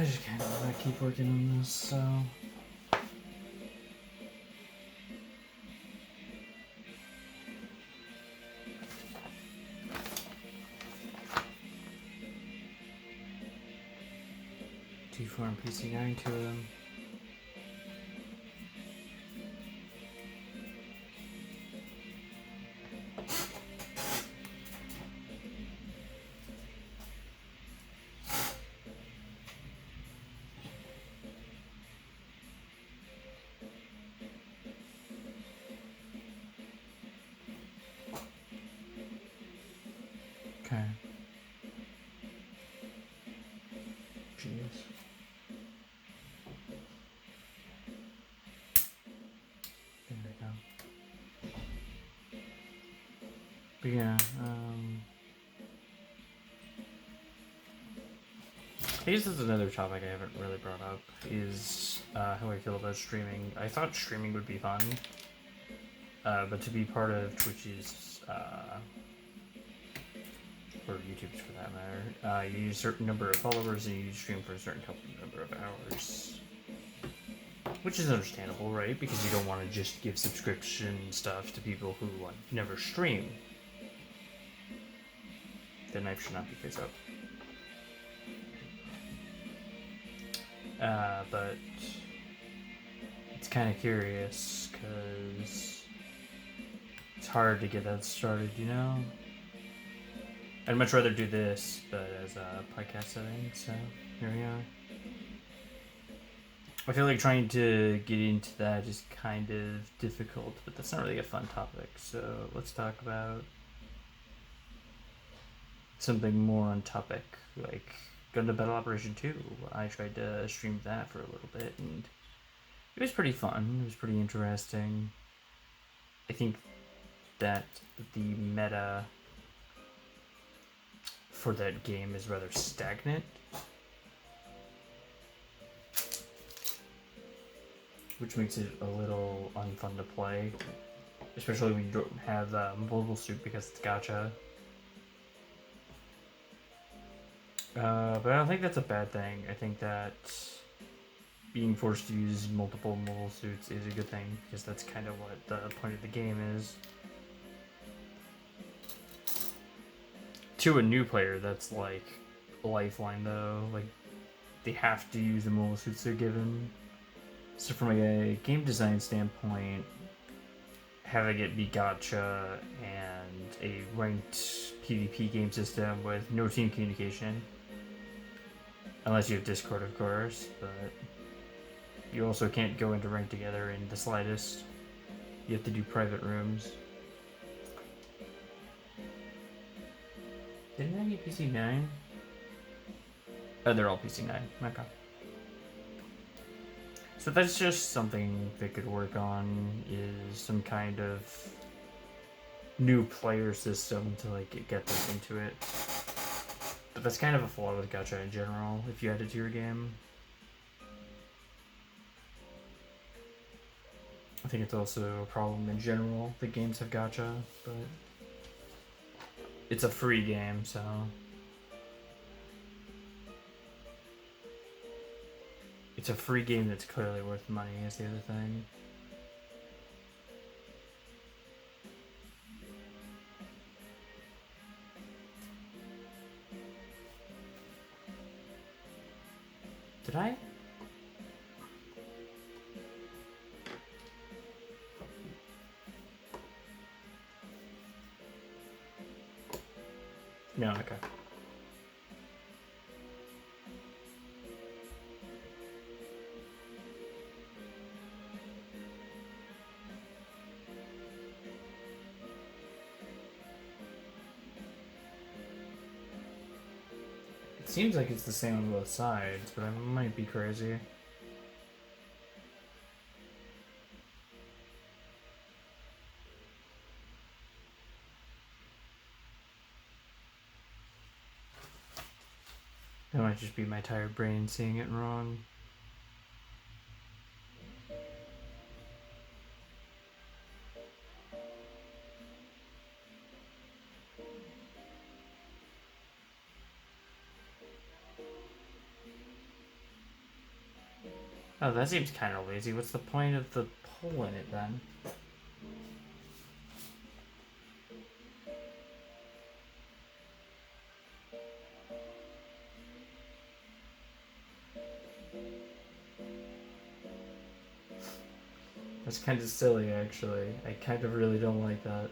just kind of want to keep working on this, so... T4 and PC9 to them. Okay. Jeez. There we go. But yeah, I guess this is another topic I haven't really brought up, is how I feel about streaming. I thought streaming would be fun, but to be part of Twitch's, or YouTube's for that matter, you need a certain number of followers and you stream for a certain number of hours. Which is understandable, right? Because you don't want to just give subscription stuff to people who never stream. The knife should not be face up. But it's kind of curious because it's hard to get that started, you know? I'd much rather do this, but as a podcast setting, so here we are. I feel like trying to get into that is kind of difficult, but that's not really a fun topic, so let's talk about something more on topic, like Gundam Battle Operation 2. I tried to stream that for a little bit, and it was pretty fun. It was pretty interesting. I think that the meta for that game is rather stagnant, which makes it a little unfun to play, especially when you don't have the mobile suit because it's gacha. But I don't think that's a bad thing. I think that being forced to use multiple mobile suits is a good thing, because that's kind of what the point of the game is. To a new player, that's like a lifeline though. Like, they have to use the mobile suits they're given. So from a game design standpoint, having it be gacha and a ranked PvP game system with no team communication, unless you have Discord, of course, but you also can't go into rank together in the slightest. You have to do private rooms. Didn't I get PC9? Oh, they're all PC9. Okay. So that's just something they could work on, is some kind of new player system to like get them into it. But that's kind of a flaw with gacha in general, if you add it to your game. I think it's also a problem in general that games have gacha, but it's a free game, so... It's a free game that's clearly worth money, is the other thing. Did I? No, okay. It seems like it's the same on both sides, but I might be crazy. That might just be my tired brain seeing it wrong. Oh, that seems kind of lazy. What's the point of the pull in it then? That's kind of silly, actually. I kind of really don't like that.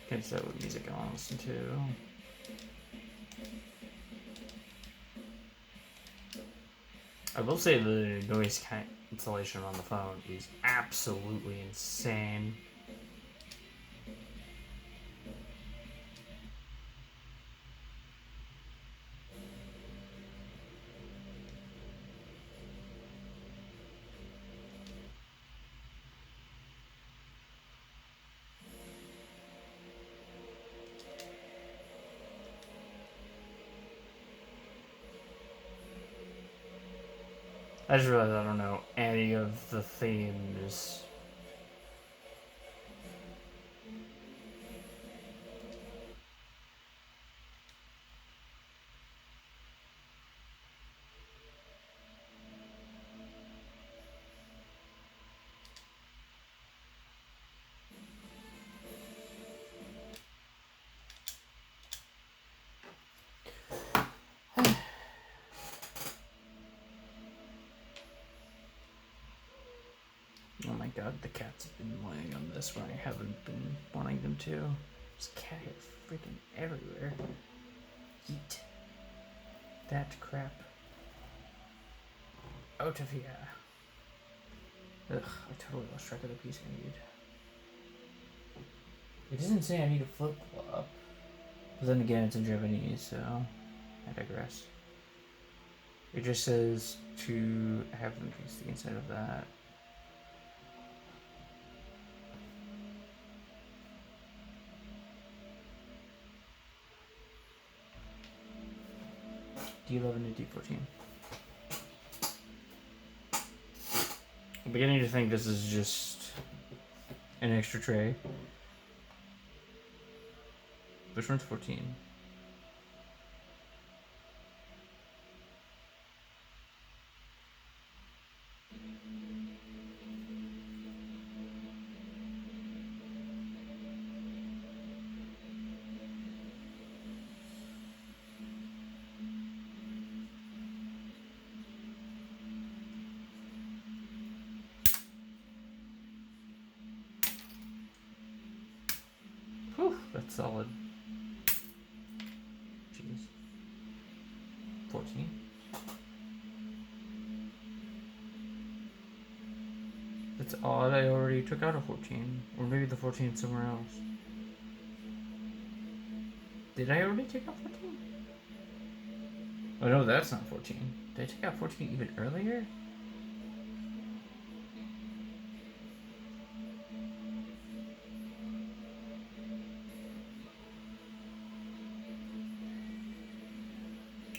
Can't decide what music I want to listen to. I will say the noise cancellation on the phone is absolutely insane. I just realized I don't know any of the themes. Oh my god, the cats have been laying on this when I haven't been wanting them to. There's cat hair freaking everywhere. Eat that crap out of here. Ugh, I totally lost track of the piece I need. It doesn't say I need a flip-flop. But then again, it's in Japanese, so I digress. It just says to have them piece the inside of that. D11 to D14. I'm beginning to think this is just an extra tray. Which one's 14? Whew, that's solid. Jeez. 14. That's odd, I already took out a 14. Or maybe the 14 is somewhere else. Did I already take out 14? Oh no, that's not 14. Did I take out 14 even earlier?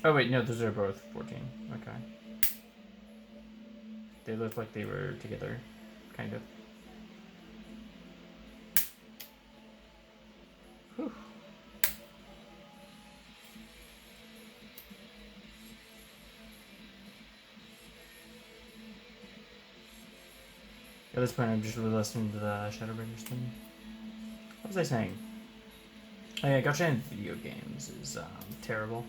Oh wait, no, those are both 14. Okay. They look like they were together, kind of. Whew. At this point, I'm just listening to the Shadowbringers thing. What was I saying? Oh yeah, gacha in video games is terrible.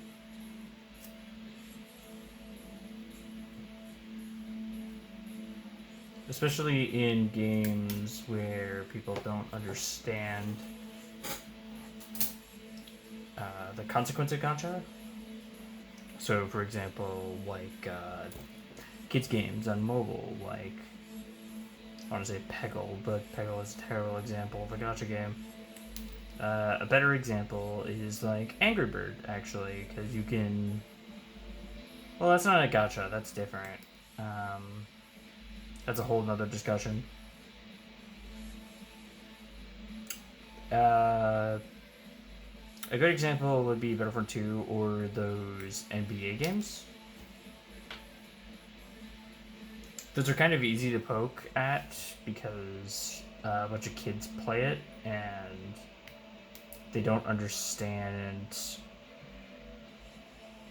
Especially in games where people don't understand the consequence of gacha. So, for example, like kids games on mobile, like I want to say Peggle, but Peggle is a terrible example of a gacha game. A better example is like Angry Bird, actually, because you can. Well, that's not a gacha. That's different. That's a whole nother discussion. A good example would be Battlefront 2 or those NBA games. Those are kind of easy to poke at because a bunch of kids play it and they don't understand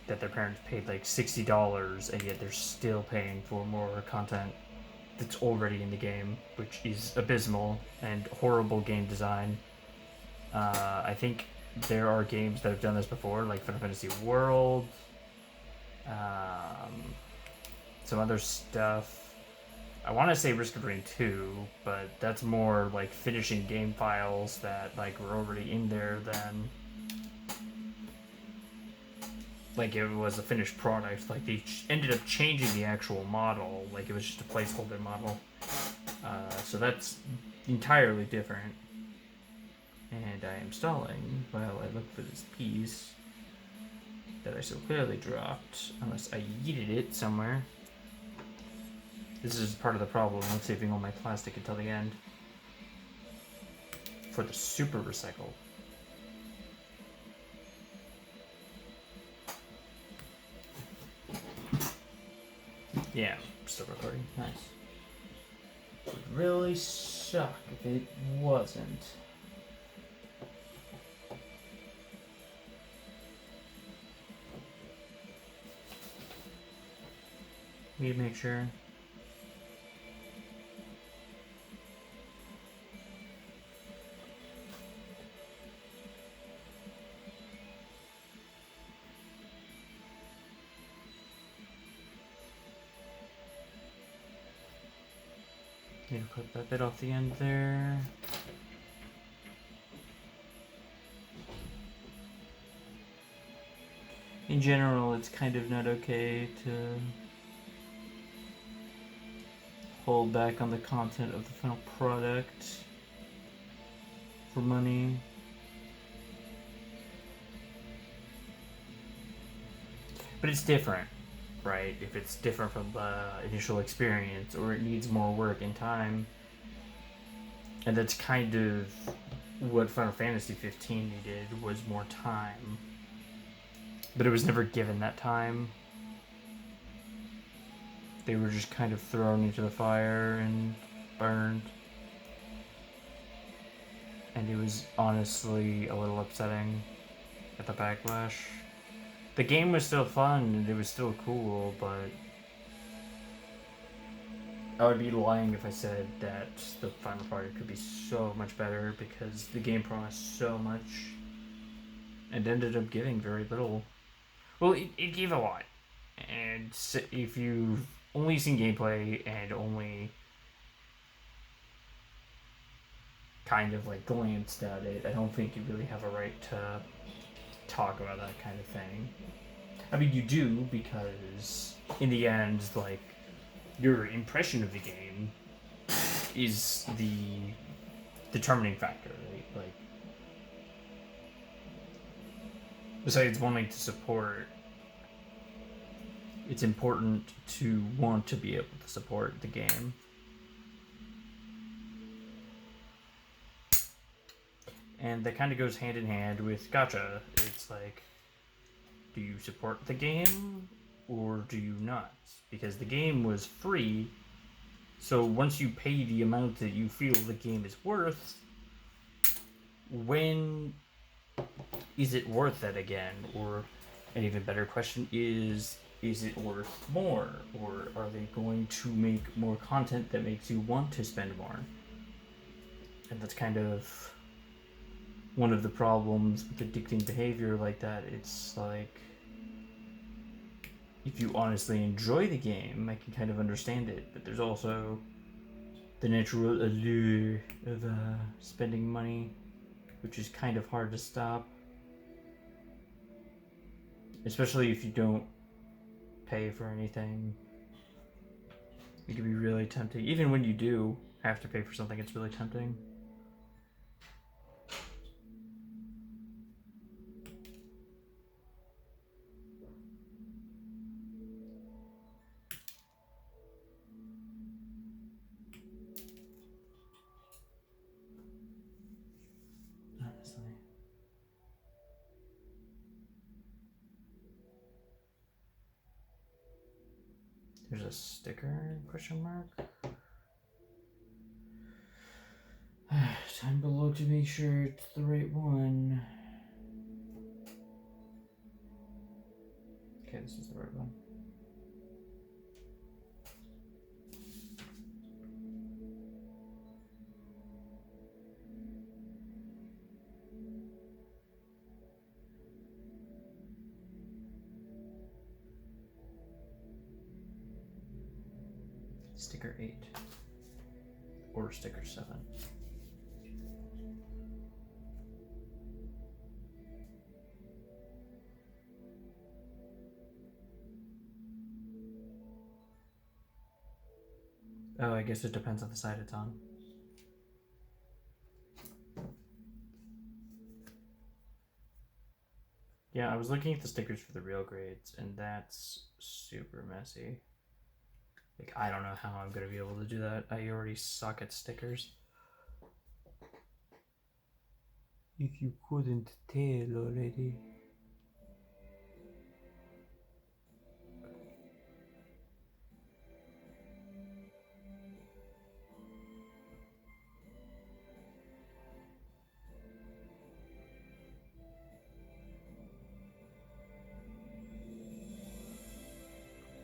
that their parents paid like $60 and yet they're still paying for more content that's already in the game, which is abysmal and horrible game design. I think there are games that have done this before, like Final Fantasy World, some other stuff. I want to say Risk of Rain 2, but that's more like finishing game files that like were already in there than like it was a finished product. Like they ended up changing the actual model, like it was just a placeholder model. So that's entirely different. And I am stalling while I look for this piece that I so clearly dropped, unless I yeeted it somewhere. This is part of the problem. I'm saving all my plastic until the end for the super recycle. Yeah, I'm still recording. Nice. It would really suck if it wasn't. Need to make sure. Need to clip that bit off the end there. In general, it's kind of not okay to hold back on the content of the final product for money. But it's different, right? If it's different from the initial experience or it needs more work and time. And that's kind of what Final Fantasy 15 needed, was more time. But it was never given that time. They were just kind of thrown into the fire and burned. And it was honestly a little upsetting at the backlash. The game was still fun and it was still cool, but I would be lying if I said that the final product could be so much better, because the game promised so much and ended up giving very little. Well, it gave a lot. And if you've only seen gameplay and only kind of like glanced at it, I don't think you really have a right to talk about that kind of thing. I mean, you do, because in the end, like, your impression of the game is the determining factor, right? Like, besides wanting to support, it's important to want to be able to support the game. And that kind of goes hand in hand with gacha. It's like, do you support the game or do you not? Because the game was free, so once you pay the amount that you feel the game is worth, when is it worth that again? Or an even better question is it worth more? Or are they going to make more content that makes you want to spend more? And that's kind of one of the problems with addicting behavior like that. It's like, if you honestly enjoy the game, I can kind of understand it, but there's also the natural allure of spending money, which is kind of hard to stop, especially if you don't pay for anything. It can be really tempting. Even when you do have to pay for something, it's really tempting. There's a sticker, question mark. Time below to make sure it's the right one. Okay, this is the right one. Sticker 8 or sticker 7. Oh, I guess it depends on the side it's on. Yeah, I was looking at the stickers for the real grades, and that's super messy. Like, I don't know how I'm gonna be able to do that. I already suck at stickers. If you couldn't tell already.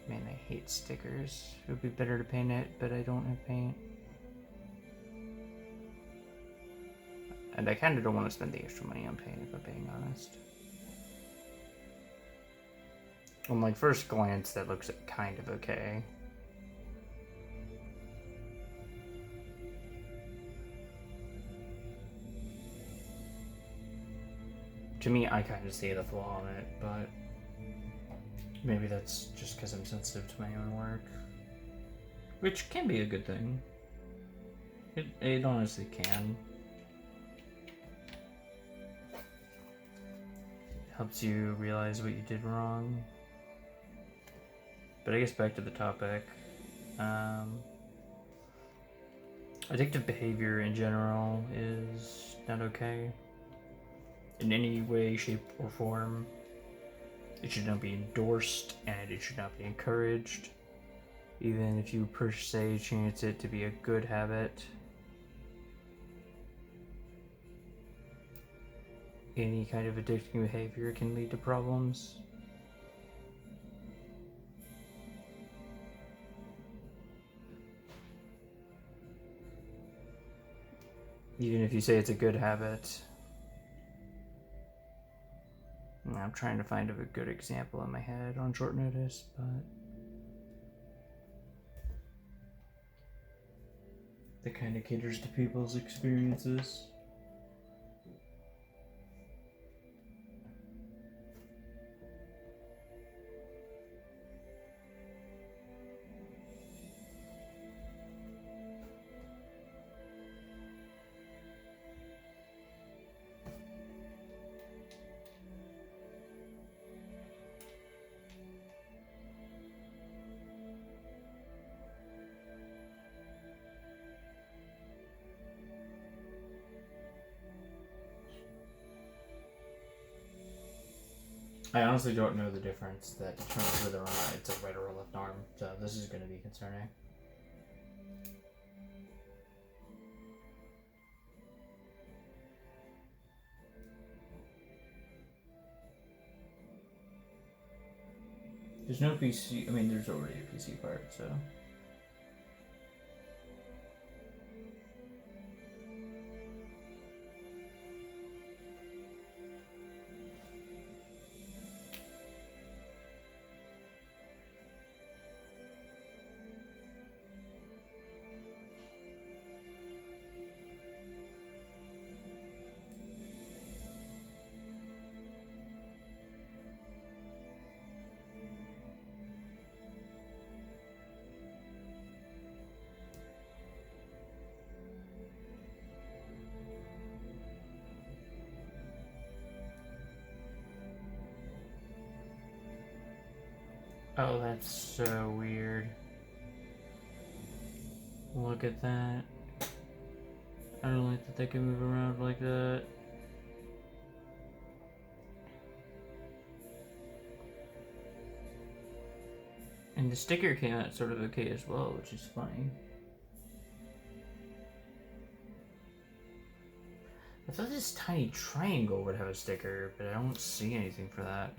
Man, I hate stickers. It would be better to paint it, but I don't have paint. And I kind of don't want to spend the extra money on paint, if I'm being honest. On like first glance, that looks kind of okay. To me, I kind of see the flaw in it, but maybe that's just because I'm sensitive to my own work. Which can be a good thing. It honestly can. Helps you realize what you did wrong. But I guess back to the topic. Addictive behavior in general is not okay. In any way, shape, or form. It should not be endorsed, and it should not be encouraged. Even if you per se chance it to be a good habit. Any kind of addicting behavior can lead to problems. Even if you say it's a good habit. I'm trying to find a good example in my head on short notice, but that kind of caters to people's experiences. I honestly don't know the difference that determines whether or not it's a right or a left arm, so this is going to be concerning. There's no PC, I mean there's already a PC part, so... Oh, that's so weird. Look at that. I don't like that they can move around like that. And the sticker came out sort of okay as well, which is funny. I thought this tiny triangle would have a sticker, but I don't see anything for that.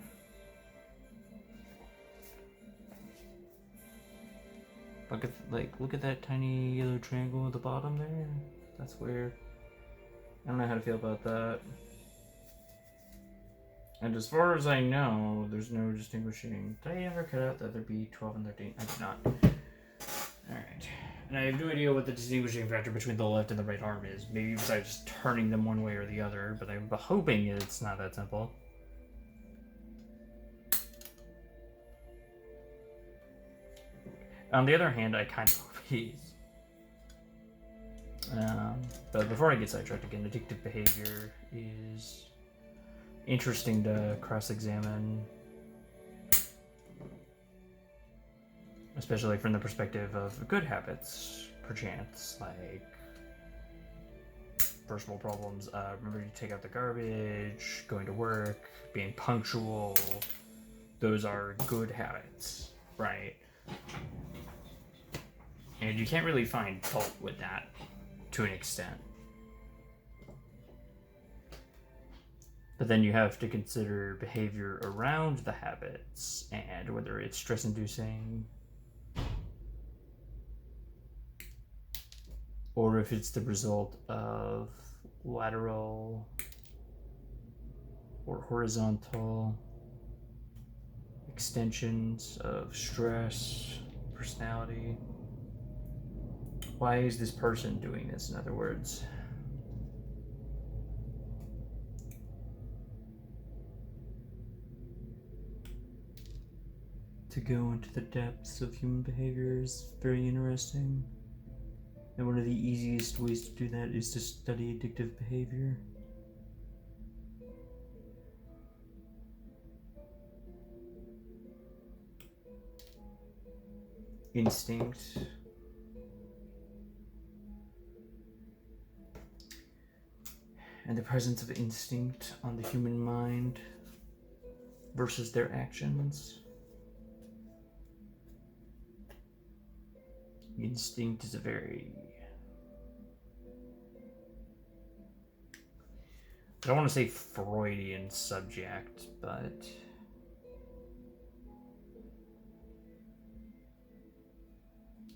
Look at that tiny yellow triangle at the bottom there. That's weird. I don't know how to feel about that. And as far as I know, there's no distinguishing. Did I ever cut out the other B12 and 13? I did not. Alright. And I have no idea what the distinguishing factor between the left and the right arm is. Maybe besides just turning them one way or the other, but I'm hoping it's not that simple. On the other hand, I kind of hope he is. But before I get sidetracked again, addictive behavior is interesting to cross-examine. Especially from the perspective of good habits, perchance, like first world problems, remembering to take out the garbage, going to work, being punctual. Those are good habits, right? And you can't really find fault with that to an extent. But then you have to consider behavior around the habits and whether it's stress-inducing or if it's the result of lateral or horizontal extensions of stress, personality. Why is this person doing this, in other words? To go into the depths of human behavior is very interesting. And one of the easiest ways to do that is to study addictive behavior. Instinct. And the presence of instinct on the human mind versus their actions. Instinct is a very... I don't want to say Freudian subject, but...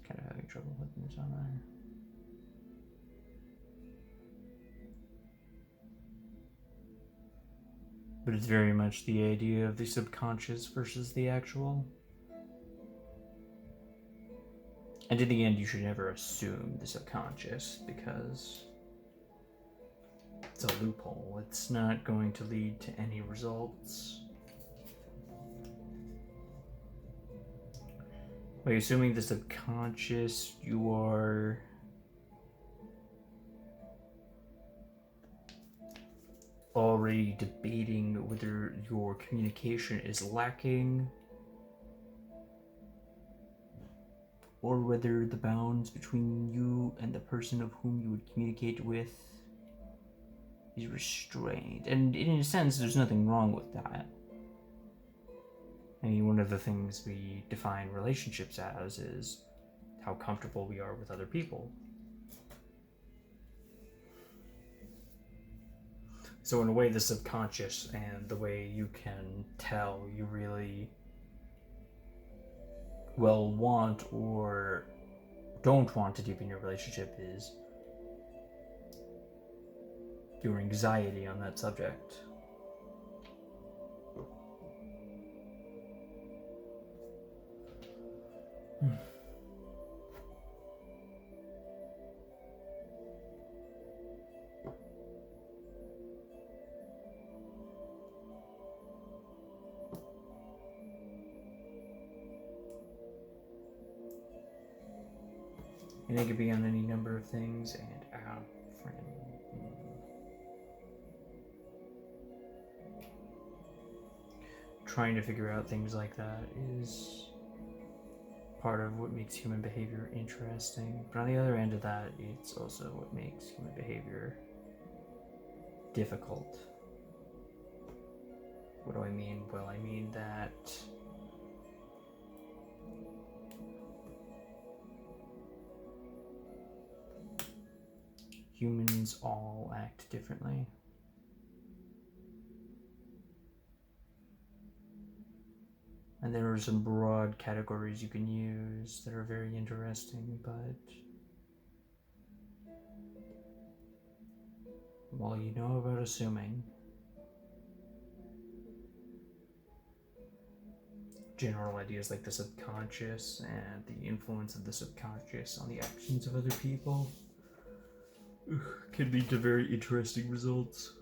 kind of having trouble putting this on there. But it's very much the idea of the subconscious versus the actual. And in the end, you should never assume the subconscious because it's a loophole. It's not going to lead to any results. By assuming the subconscious, you are already debating whether your communication is lacking or whether the bounds between you and the person of whom you would communicate with is restrained. And in a sense, there's nothing wrong with that. I mean, one of the things we define relationships as is how comfortable we are with other people. So in a way, the subconscious and the way you can tell you really want or don't want to deepen your relationship is your anxiety on that subject. And it could be on any number of things, and trying to figure out things like that is part of what makes human behavior interesting. But on the other end of that, it's also what makes human behavior difficult. What do I mean? Well, I mean that humans all act differently. And there are some broad categories you can use that are very interesting, but well, you know about assuming. General ideas like the subconscious and the influence of the subconscious on the actions of other people can lead to very interesting results.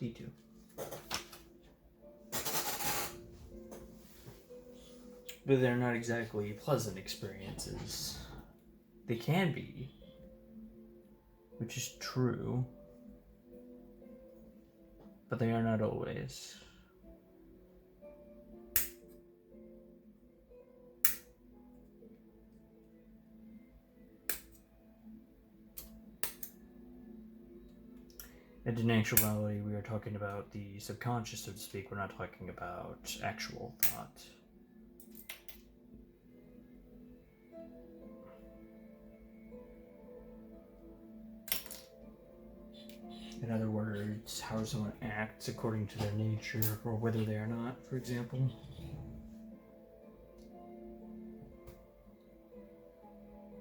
D2. But they're not exactly pleasant experiences. They can be, which is true, but they are not always. And in actuality, we are talking about the subconscious, so to speak. We're not talking about actual thought. In other words, how someone acts according to their nature, or whether they are not, for example.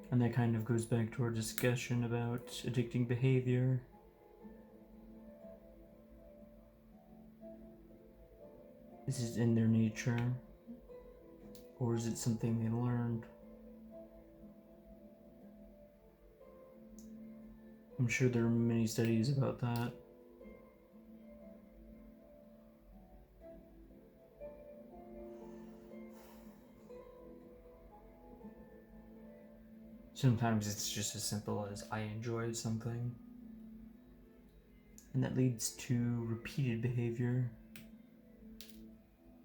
And that kind of goes back to our discussion about addicting behavior. Is it in their nature? Or is it something they learned? I'm sure there are many studies about that. Sometimes it's just as simple as I enjoy something, and that leads to repeated behavior.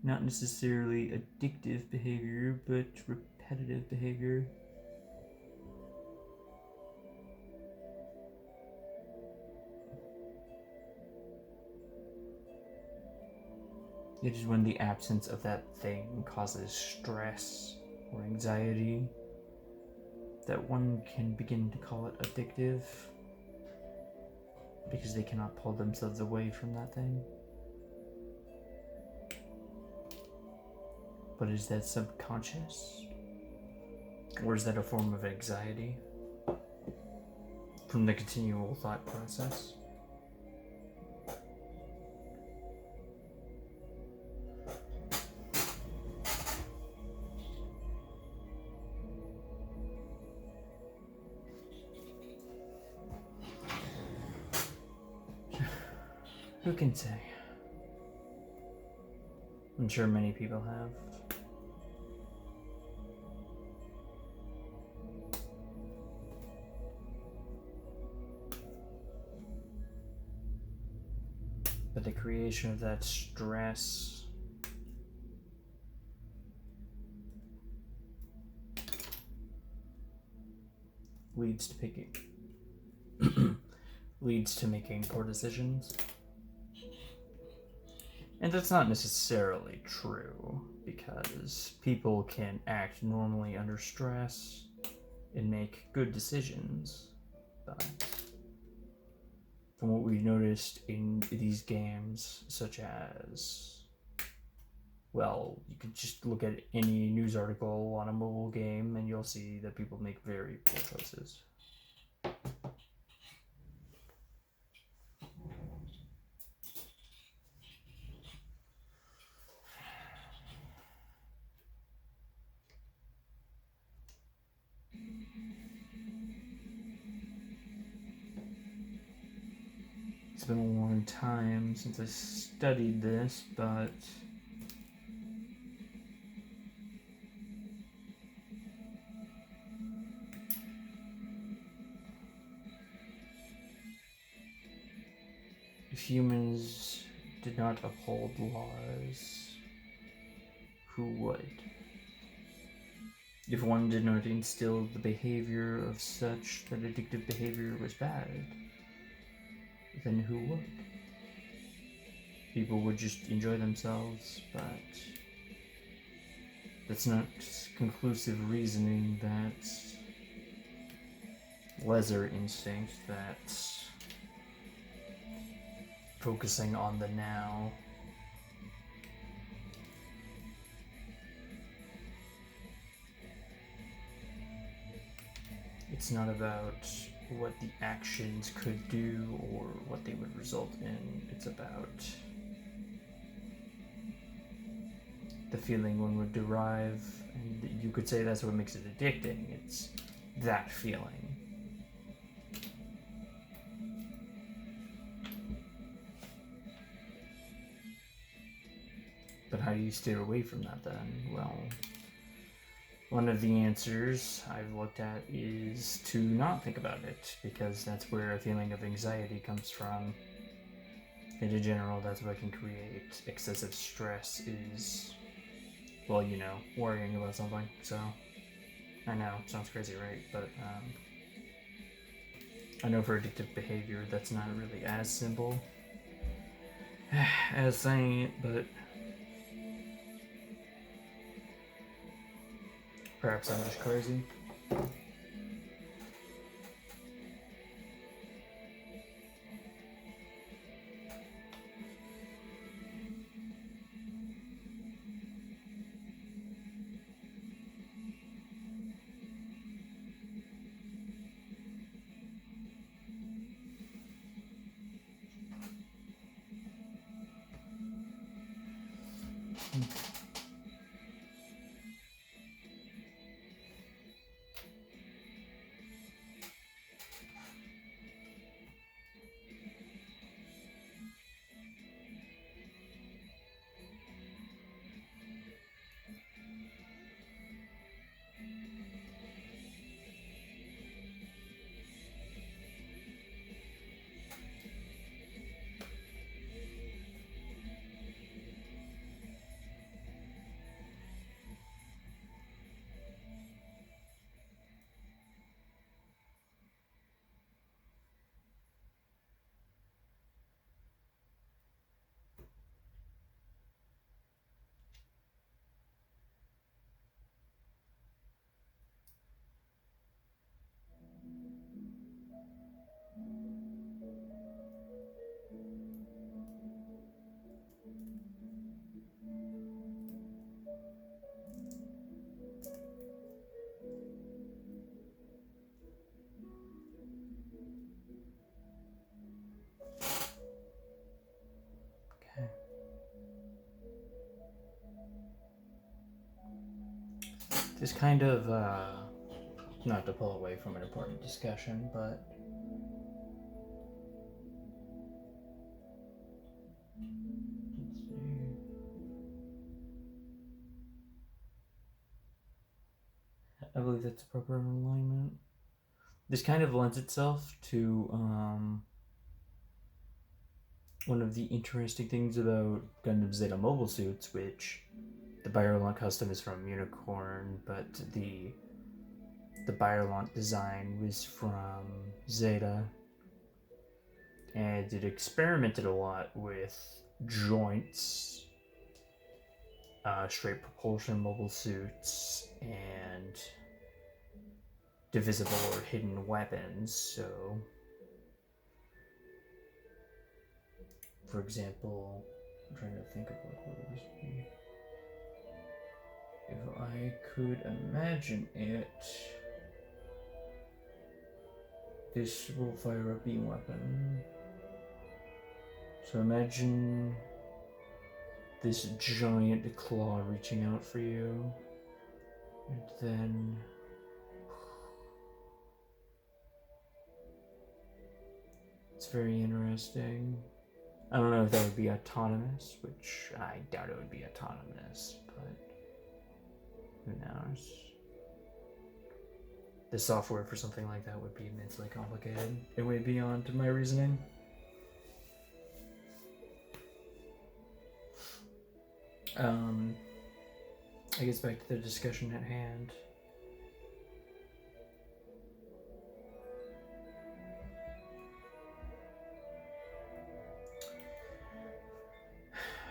Not necessarily addictive behavior, but repetitive behavior. It is when the absence of that thing causes stress or anxiety that one can begin to call it addictive, because they cannot pull themselves away from that thing. But is that subconscious? Or is that a form of anxiety from the continual thought process? Who can say? I'm sure many people have. But the creation of that stress leads to making poor decisions. And that's not necessarily true, because people can act normally under stress and make good decisions. But from what we've noticed in these games, such as, well, you could just look at any news article on a mobile game and you'll see that people make very poor choices. It's been a long time since I studied this, but if humans did not uphold laws, who would? If one did not instill the behavior of such that addictive behavior was bad, then who would? People would just enjoy themselves, but that's not conclusive reasoning that lesser instinct that focusing on the now. It's not about what the actions could do or what they would result in. It's about the feeling one would derive, and you could say that's what makes it addicting. It's that feeling. But how do you steer away from that then? Well, one of the answers I've looked at is to not think about it, because that's where a feeling of anxiety comes from. And in general, that's what can create excessive stress is, well, you know, worrying about something. So, I know, it sounds crazy, right? But, I know for addictive behavior, that's not really as simple as saying it, but perhaps I'm just crazy. Okay. Just kind of, not to pull away from an important discussion, but let's see. I believe that's proper alignment. This kind of lends itself to one of the interesting things about Gundam Zeta mobile suits, which the Byarlant custom is from Unicorn, but the Byarlant design was from Zeta, and it experimented a lot with joints, straight propulsion mobile suits, and divisible or hidden weapons. So, for example, I'm trying to think of what would this be. If I could imagine it, this will fire a beam weapon. So imagine this giant claw reaching out for you, and then it's very interesting. I don't know if that would be autonomous, which I doubt it would be autonomous, but who knows? The software for something like that would be immensely complicated. It way beyond my reasoning. I guess back to the discussion at hand.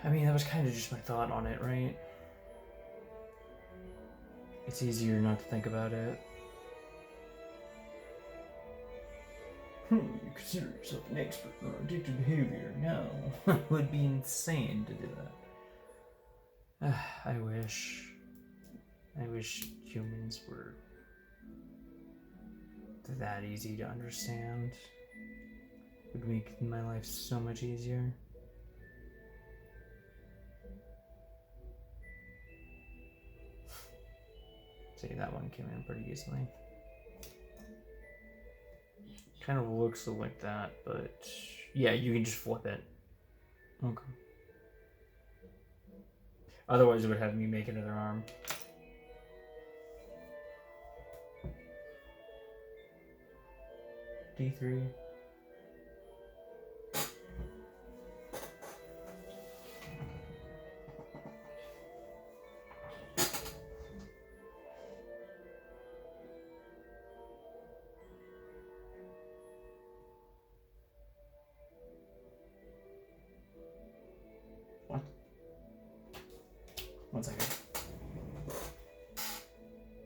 I mean, that was kind of just my thought on it, right? It's easier not to think about it. You consider yourself an expert on addictive behavior. No. It would be insane to do that. I wish. I wish humans were that easy to understand. It would make my life so much easier. See, that one came in pretty easily. Kind of looks like that, but yeah, you can just flip it. Okay. Otherwise, it would have me make another arm. D3. What? 1 second.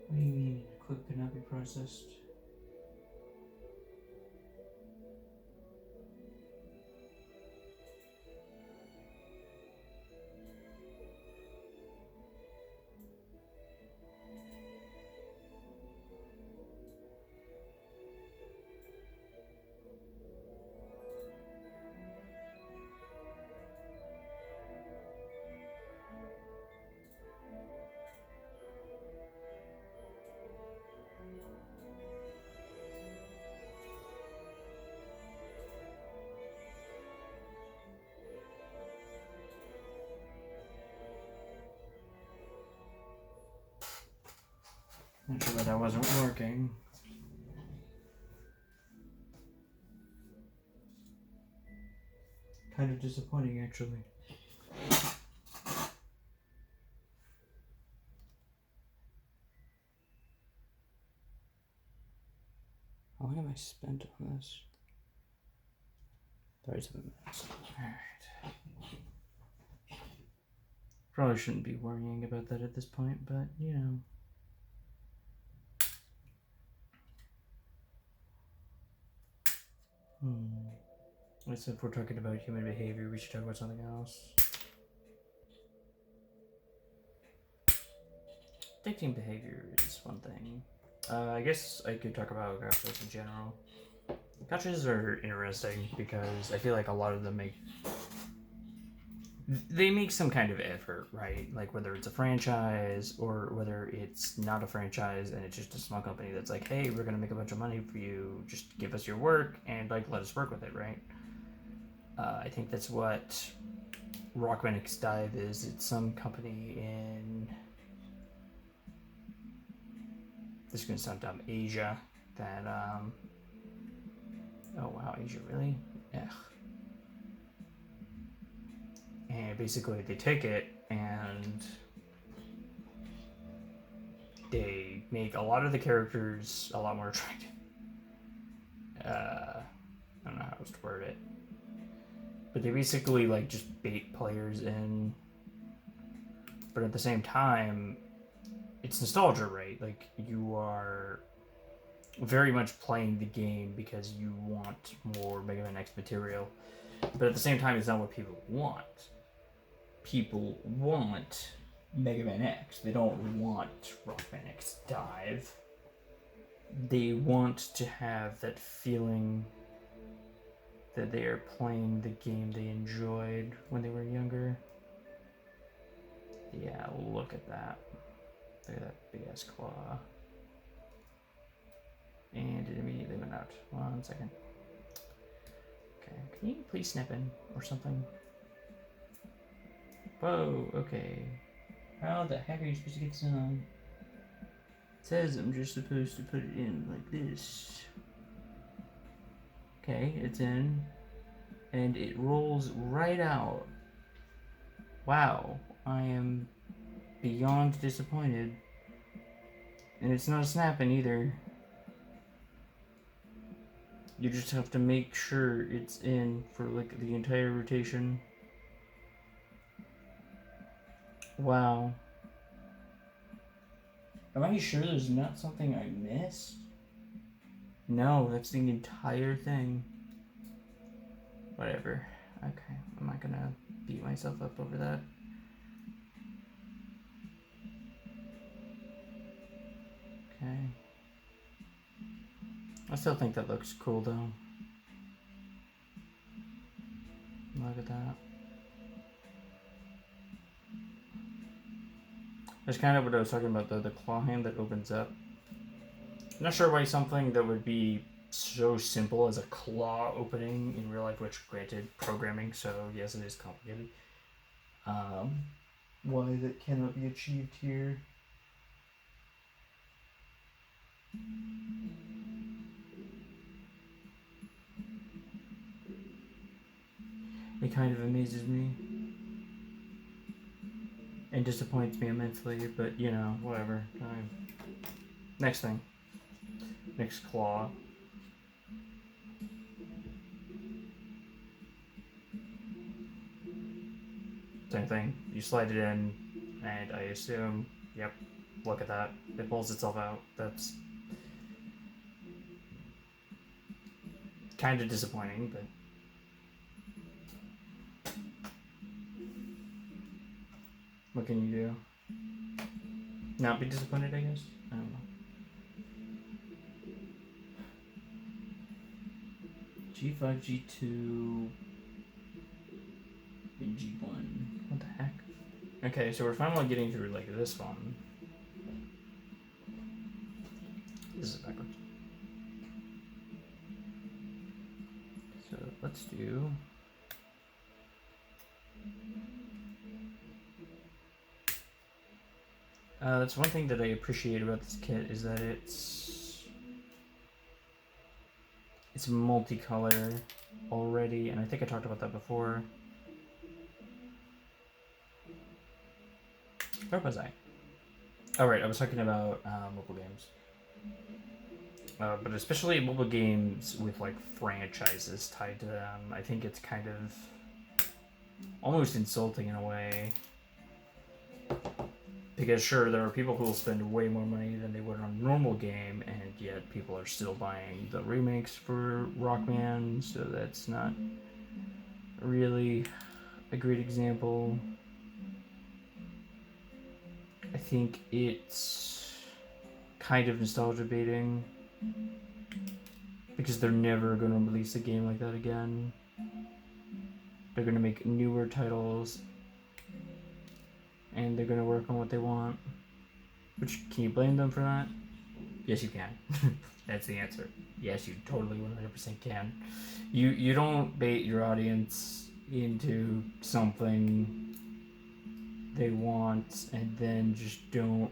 What do you mean? A clip cannot be processed? Not sure why that wasn't working. Kind of disappointing, actually. How long have I spent on this? 37 minutes. Alright. Probably shouldn't be worrying about that at this point, but you know. I said if we're talking about human behavior, we should talk about something else. Addicting behavior is one thing. I guess I could talk about gachas in general. Gachas are interesting because I feel like a lot of them make some kind of effort, right? Like whether it's a franchise or whether it's not a franchise and it's just a small company that's like, hey, we're gonna make a bunch of money for you, just give us your work and like let us work with it, right? I think that's what Rockman X Dive is. It's some company in, this is gonna sound dumb, Asia that oh wow, Asia, really? Yeah. And basically they take it and they make a lot of the characters a lot more attractive. I don't know how else to word it. But they basically like just bait players in. But at the same time, it's nostalgia, right? Like you are very much playing the game because you want more Mega Man X material. But at the same time, it's not what people want. People want Mega Man X. They don't want Rockman X Dive. They want to have that feeling that they are playing the game they enjoyed when they were younger. Yeah, look at that. Look at that big ass claw. And it immediately went out. 1 second. Okay, can you please snap in or something? Whoa, okay. How the heck are you supposed to get this on? It says I'm just supposed to put it in like this. Okay, it's in. And it rolls right out. Wow, I am beyond disappointed. And it's not snapping either. You just have to make sure it's in for like the entire rotation. Wow. Am I sure there's not something I missed? No, that's the entire thing. Whatever. Okay, I'm not gonna beat myself up over that. Okay. I still think that looks cool though. Look at that. That's kind of what I was talking about, the claw hand that opens up. I'm not sure why something that would be so simple as a claw opening in real life, which granted programming, so yes, it is complicated. Why that cannot be achieved here. It kind of amazes me. And disappoints me immensely, but you know, whatever. Next thing. Next claw. Same thing. You slide it in, and I assume, yep, look at that. It pulls itself out. That's kind of disappointing, but what can you do? Not be disappointed, I guess? I don't know. G5, G2, and G1. What the heck? Okay, so we're finally getting through like this one. This is backwards. So let's do. That's one thing that I appreciate about this kit is that it's multicolor already, and I think I talked about that before. Where was I? Oh right, I was talking about mobile games. But especially mobile games with like franchises tied to them, I think it's kind of almost insulting in a way. Because sure, there are people who will spend way more money than they would on a normal game, and yet people are still buying the remakes for Rockman, so that's not really a great example. I think it's kind of nostalgia baiting because they're never going to release a game like that again. They're going to make newer titles and they're going to work on what they want. Which, can you blame them for that? Yes, you can. That's the answer. Yes, you totally 100% can. You don't bait your audience into something they want and then just don't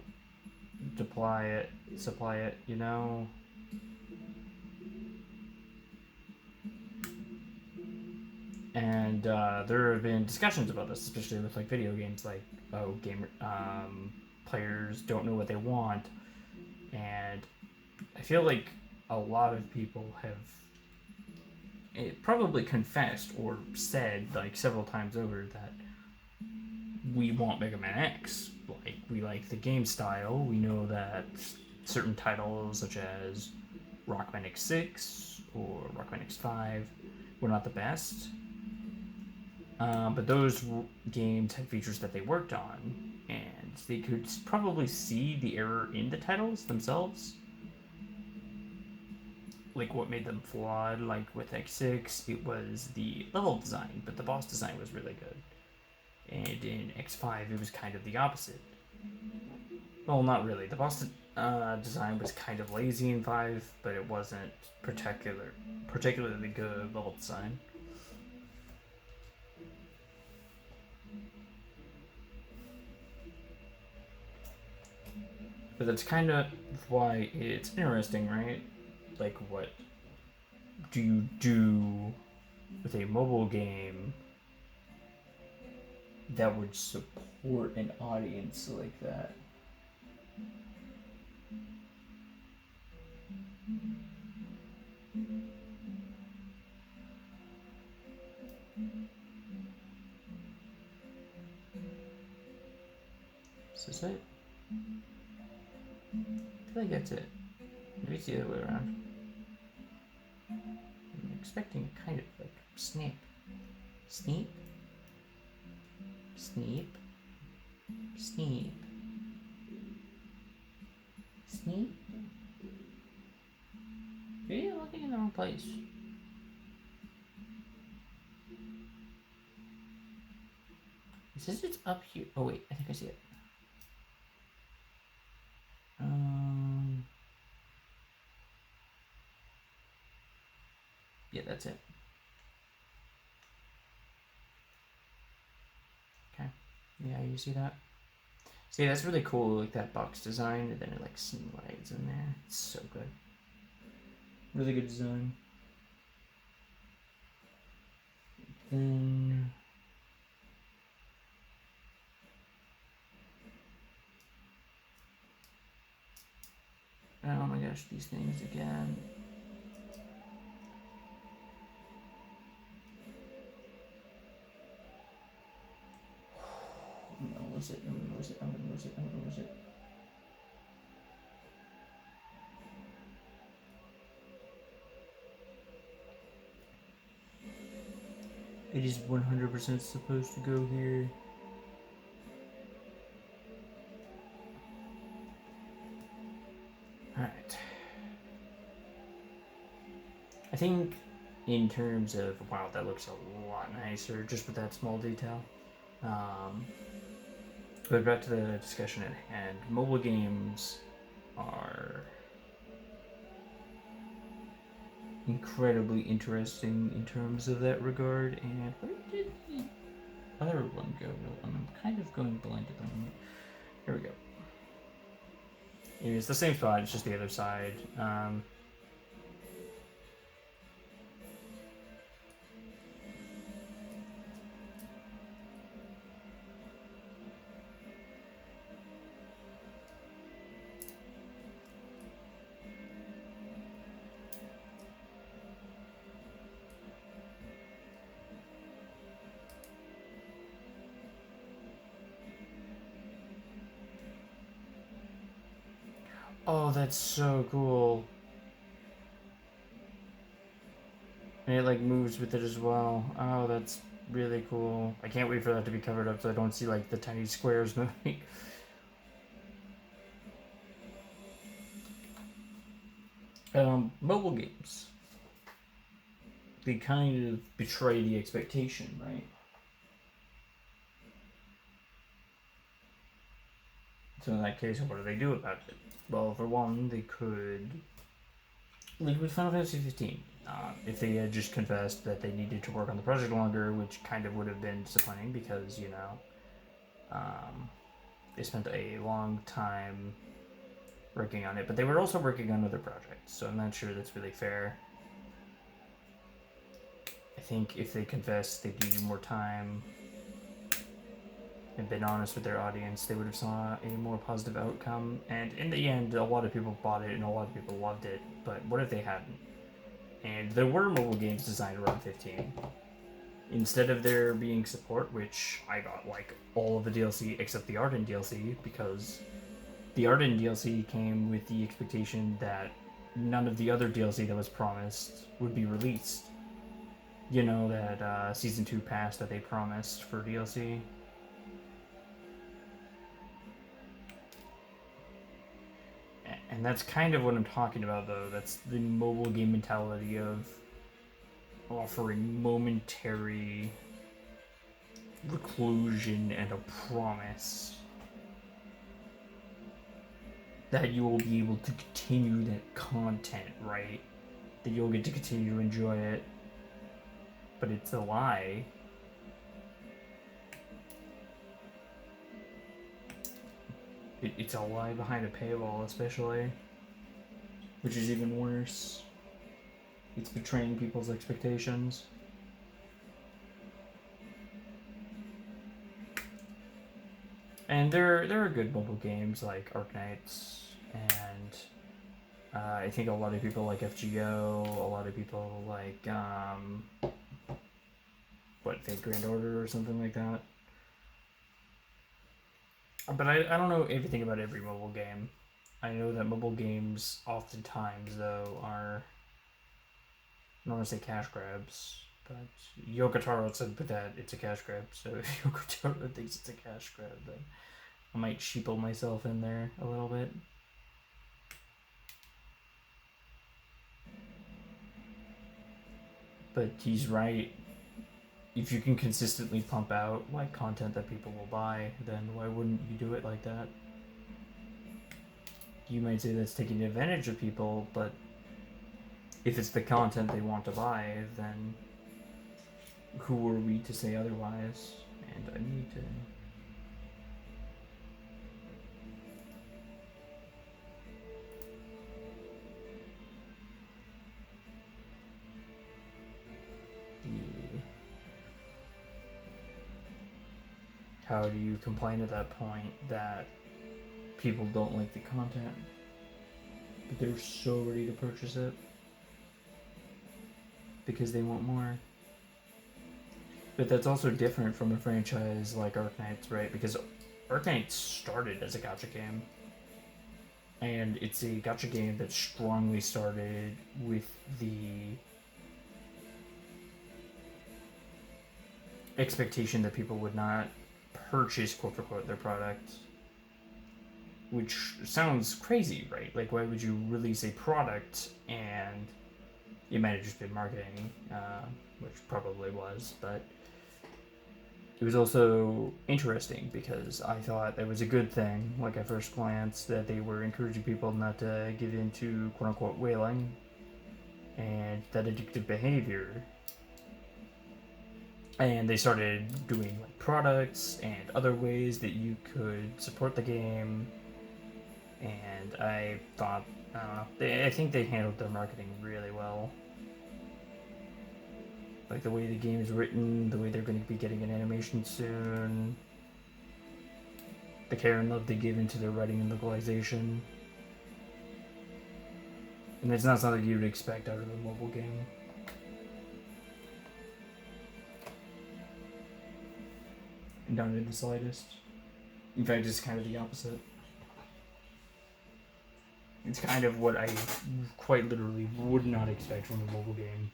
supply it, you know? And there have been discussions about this, especially with like video games, like players don't know what they want, and I feel like a lot of people have probably confessed or said like several times over that we want Mega Man X. Like, we like the game style. We know that certain titles such as Rockman X6 or Rockman X5 were not the best. But those games had features that they worked on, and they could probably see the error in the titles themselves. Like what made them flawed, like with X6, it was the level design, but the boss design was really good. And in X5, it was kind of the opposite. Well, not really. The boss design was kind of lazy in 5, but it wasn't particularly good level design. But that's kind of why it's interesting, right? Like, what do you do with a mobile game that would support an audience like that? Is this it? I feel like that's it. Maybe it's the other way around. expecting kind of like snap. Sneep? Sneep? Sneep? Sneep? Maybe I'm looking in the wrong place. It says it's up here. Oh wait, I think I see it. Yeah, that's it. Okay. Yeah, you see that? See, that's really cool, like that box design, and then it like slides in there. It's so good. Really good design. Then oh my gosh, these things again. I'm gonna lose it, I'm gonna lose it, I'm gonna lose it, I'm gonna lose it. It is 100% supposed to go here. Alright. I think in terms of, wow, that looks a lot nicer just with that small detail. But back to the discussion at hand. Mobile games are incredibly interesting in terms of that regard. And where did the other one go? I'm kind of going blind at the moment. Here we go. It's the same spot, it's just the other side. Oh, that's so cool. And it like moves with it as well. Oh, that's really cool. I can't wait for that to be covered up so I don't see like the tiny squares moving. Mobile games. They kind of betray the expectation, right? So in that case, what do they do about it? Well, for one, they could, like with Final Fantasy 15, if they had just confessed that they needed to work on the project longer, which kind of would have been disappointing because, you know, they spent a long time working on it, but they were also working on other projects, so I'm not sure that's really fair. I think if they confessed they needed more time and been honest with their audience, they would have saw a more positive outcome. And in the end, a lot of people bought it and a lot of people loved it. But what if they hadn't? And there were mobile games designed around 15. Instead of there being support, which I got like all of the DLC except the Arden DLC, because the Arden DLC came with the expectation that none of the other DLC that was promised would be released. You know, that Season 2 pass that they promised for DLC. And that's kind of what I'm talking about, though. That's the mobile game mentality of offering momentary reclusion and a promise that you will be able to continue that content, right? That you'll get to continue to enjoy it. But it's a lie. It's a lie behind a paywall, especially. Which is even worse. It's betraying people's expectations. And there are good mobile games like Arknights, and I think a lot of people like FGO, a lot of people like, Fate Grand Order or something like that. But I don't know everything about every mobile game. I know that mobile games oftentimes, though, are don't want to say cash grabs, but Yokotaro said that it's a cash grab, so if Yokotaro thinks it's a cash grab, then I might sheeple myself in there a little bit. But he's right. If you can consistently pump out like content that people will buy, then why wouldn't you do it like that? You might say that's taking advantage of people, but if it's the content they want to buy, then who are we to say otherwise? And I need to... How do you complain at that point that people don't like the content, but they're so ready to purchase it because they want more? But that's also different from a franchise like Arknights, right? Because Arknights started as a gacha game, and it's a gacha game that strongly started with the expectation that people would not purchase, quote unquote, their product, which sounds crazy, right? Like, why would you release a product and it might have just been marketing, which probably was, but it was also interesting because I thought that was a good thing, like at first glance, that they were encouraging people not to get into quote unquote whaling and that addictive behavior. And they started doing like products and other ways that you could support the game. And I thought, I don't know, I think they handled their marketing really well. Like the way the game is written, the way they're going to be getting an animation soon, the care and love they give into their writing and localization. And it's not something you would expect out of a mobile game. Not in the slightest. In fact, it's kind of the opposite. It's kind of what I quite literally would not expect from a mobile game.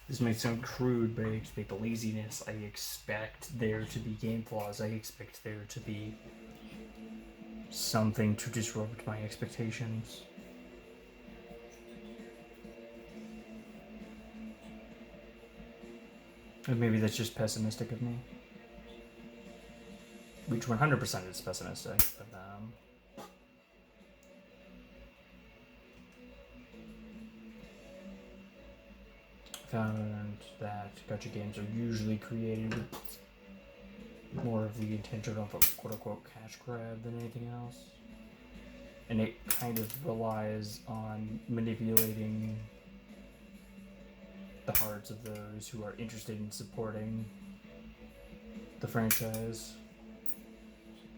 This might sound crude, but I expect laziness. I expect there to be game flaws. I expect there to be something to disrupt my expectations. And maybe that's just pessimistic of me. Which 100% is pessimistic, but found that gacha games are usually created with more of the intention of a quote-unquote cash grab than anything else. And it kind of relies on manipulating the hearts of those who are interested in supporting the franchise.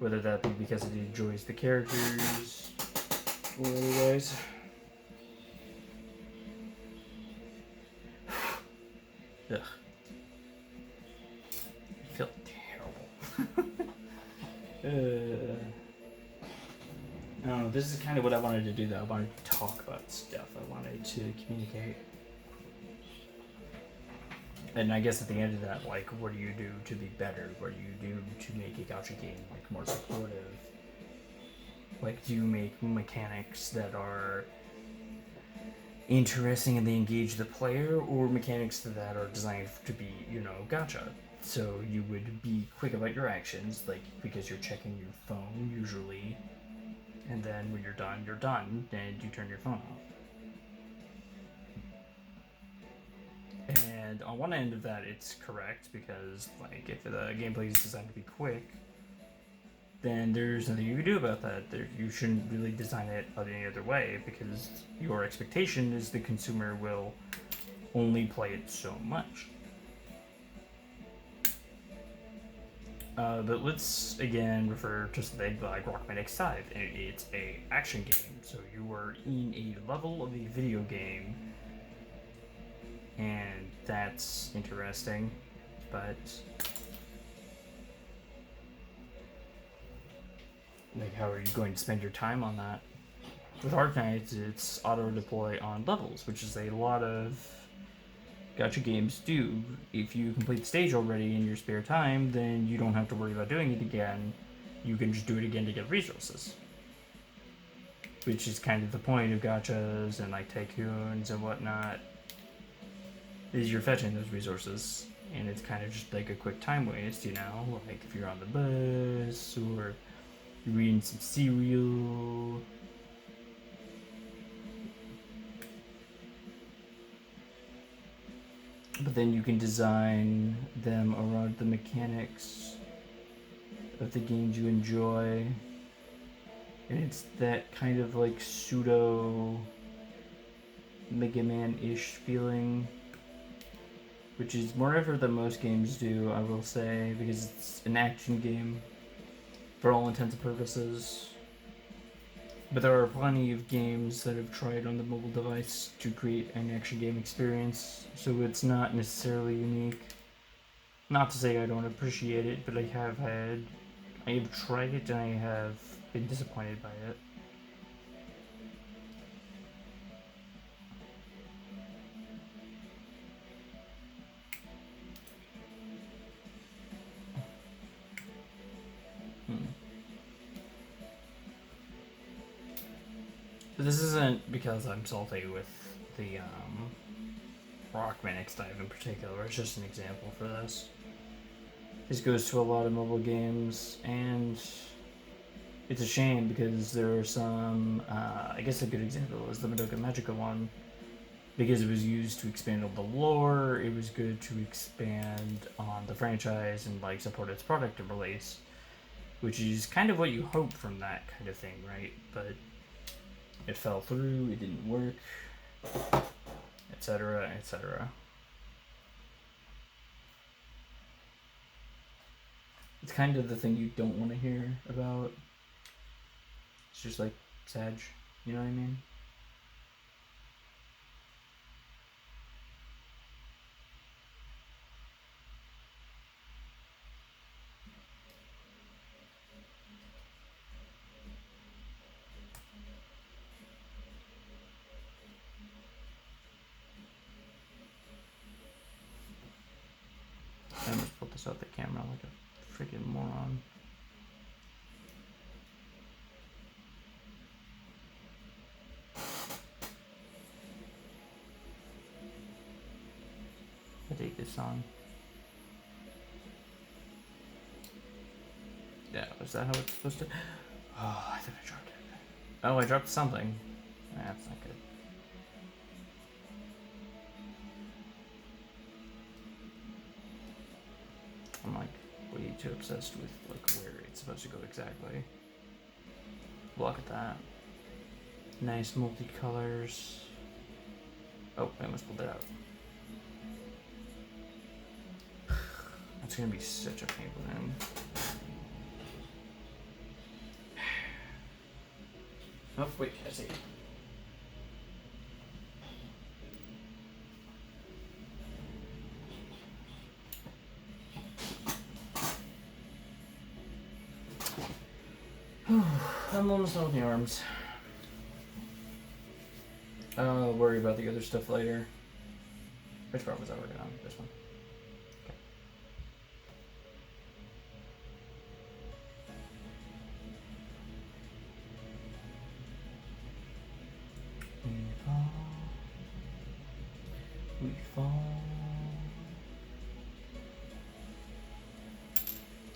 Whether that be because it enjoys the characters or otherwise. Ugh. I feel terrible. I don't know, this is kind of what I wanted to do though. I wanted to talk about stuff. I wanted to communicate. And I guess at the end of that, like, what do you do to be better? What do you do to make a gacha game, like, more supportive? Like, do you make mechanics that are interesting and they engage the player, or mechanics that are designed to be, you know, gacha? So you would be quick about your actions, like, because you're checking your phone, usually, and then when you're done, and you turn your phone off. And on one end of that, it's correct, because, like, if the gameplay is designed to be quick, then there's nothing you can do about that. You shouldn't really design it any other way, because your expectation is the consumer will only play it so much. But let's, again, refer to something like Rockman X5. It's a action game, so you are in a level of a video game, and that's interesting, but like, how are you going to spend your time on that? with Arknights, it's auto deploy on levels, which is a lot of gacha games do. If you complete the stage already in your spare time, then you don't have to worry about doing it again. You can just do it again to get resources. Which is kind of the point of gachas and like tycoons and whatnot, is you're fetching those resources. And it's kind of just like a quick time waste, you know? Like if you're on the bus or you're reading some cereal. But then you can design them around the mechanics of the games you enjoy. And it's that kind of like pseudo Mega Man-ish feeling, which is more effort than most games do, I will say, because it's an action game for all intents and purposes. But there are plenty of games that have tried on the mobile device to create an action game experience, so it's not necessarily unique. Not to say I don't appreciate it, but I have tried it and I have been disappointed by it. But this isn't because I'm salty with the Rockman X-Dive in particular, it's just an example for this. This goes to a lot of mobile games, and it's a shame because there are some, I guess a good example is the Madoka Magica one, because it was used to expand on the lore, it was good to expand on the franchise and like support its product and release, which is kind of what you hope from that kind of thing, right? But it fell through, it didn't work, etc., etc. It's kind of the thing you don't want to hear about. It's just like Sag, you know what I mean? I almost pulled this out the camera like a freaking moron. I take this song. Yeah, is that how it's supposed to? Oh, I think I dropped it. Oh, I dropped something. That's not good. I'm like way too obsessed with like where it's supposed to go exactly. Look at that. Nice multicolors. Oh, I almost pulled it out. That's gonna be such a pain for him. Oh, wait, I see. I'm almost done with the arms. I'll worry about the other stuff later. Which part was I working on? This one. Okay. We fall.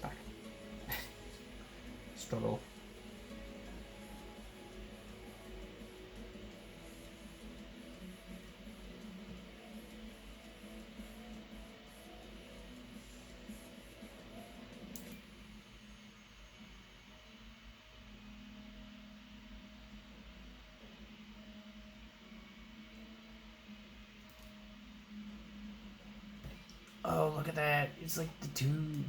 Back. Struggle. Oh, look at that. It's like the tube.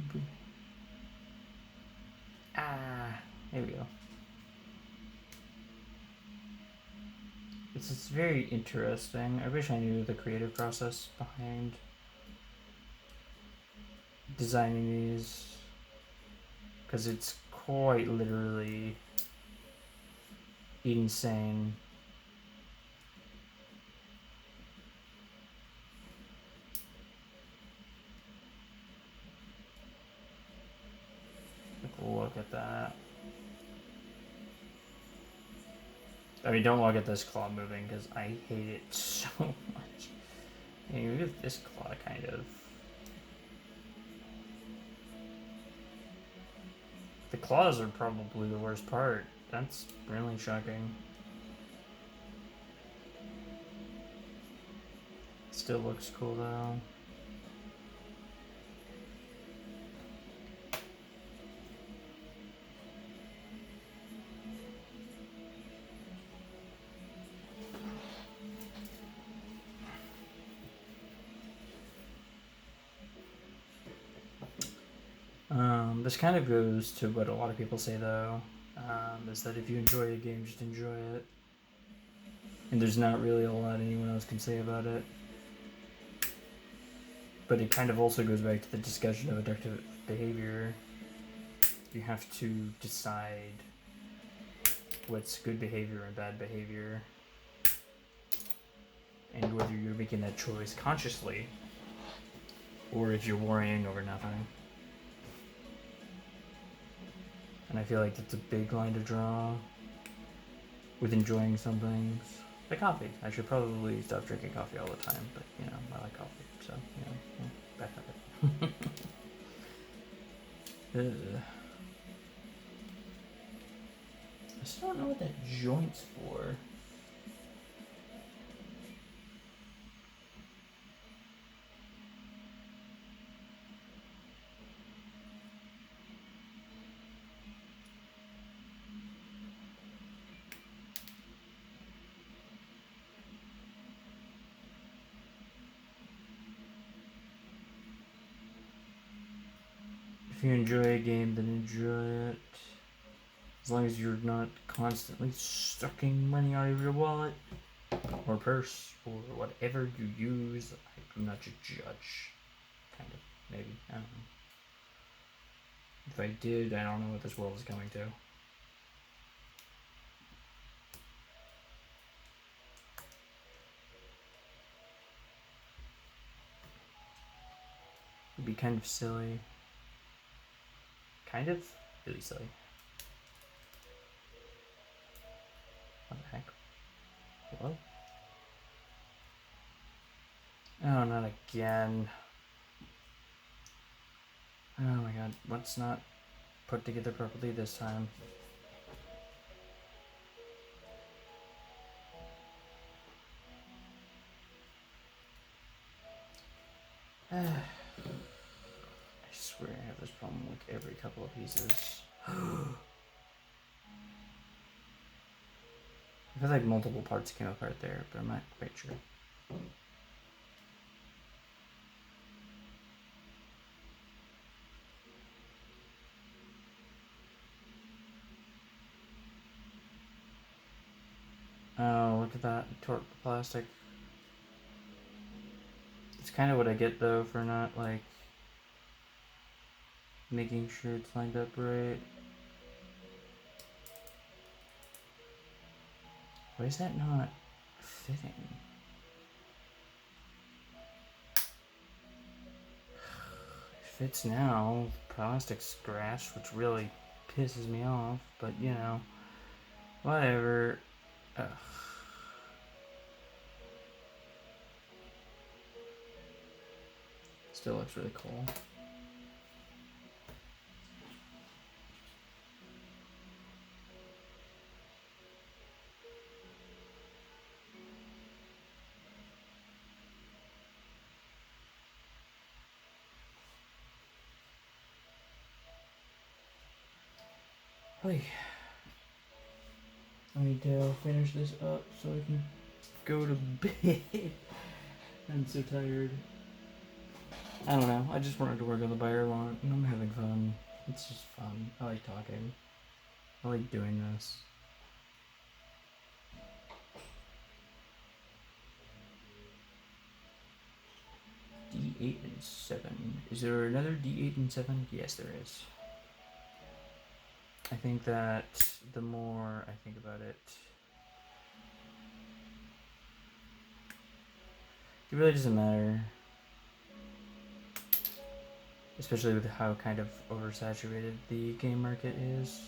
Ah, there we go. It's very interesting. I wish I knew the creative process behind designing these, because it's quite literally insane. Look at that. I mean, don't look at this claw moving because I hate it so much. Hey, look at this claw, kind of. The claws are probably the worst part. That's really shocking. Still looks cool though. This kind of goes to what a lot of people say though, is that if you enjoy a game, just enjoy it. And there's not really a lot anyone else can say about it. But it kind of also goes back to the discussion of addictive behavior. You have to decide what's good behavior and bad behavior. And whether you're making that choice consciously or if you're worrying over nothing. And I feel like that's a big line to draw with enjoying some things. Like coffee. I should probably stop drinking coffee all the time, but you know, I like coffee, so you know, back of it. I just don't know what that joint's for. If you enjoy a game, then enjoy it. As long as you're not constantly sucking money out of your wallet or purse or whatever you use. I do not judge. Kind of, maybe. I don't know. If I did, I don't know what this world is coming to. It'd be kind of silly. Kind of? Really silly. What the heck? Hello? Oh, not again. Oh my god, what's not put together properly this time? I swear I have this problem like every couple of pieces. I feel like multiple parts came apart there, but I'm not quite sure. Oh, look at that torque plastic. It's kind of what I get though for not like making sure it's lined up right. Why is that not fitting? It fits now. The plastic's scratched, which really pisses me off, but you know, whatever. Ugh. Still looks really cool. Hey, I need to finish this up so I can go to bed. I'm so tired. I don't know. I just wanted to work on the Byarlant and I'm having fun. It's just fun. I like talking. I like doing this. D8 and 7. Is there another D8 and 7? Yes, there is. I think that the more I think about it, It really doesn't matter. Especially with how kind of oversaturated the game market is.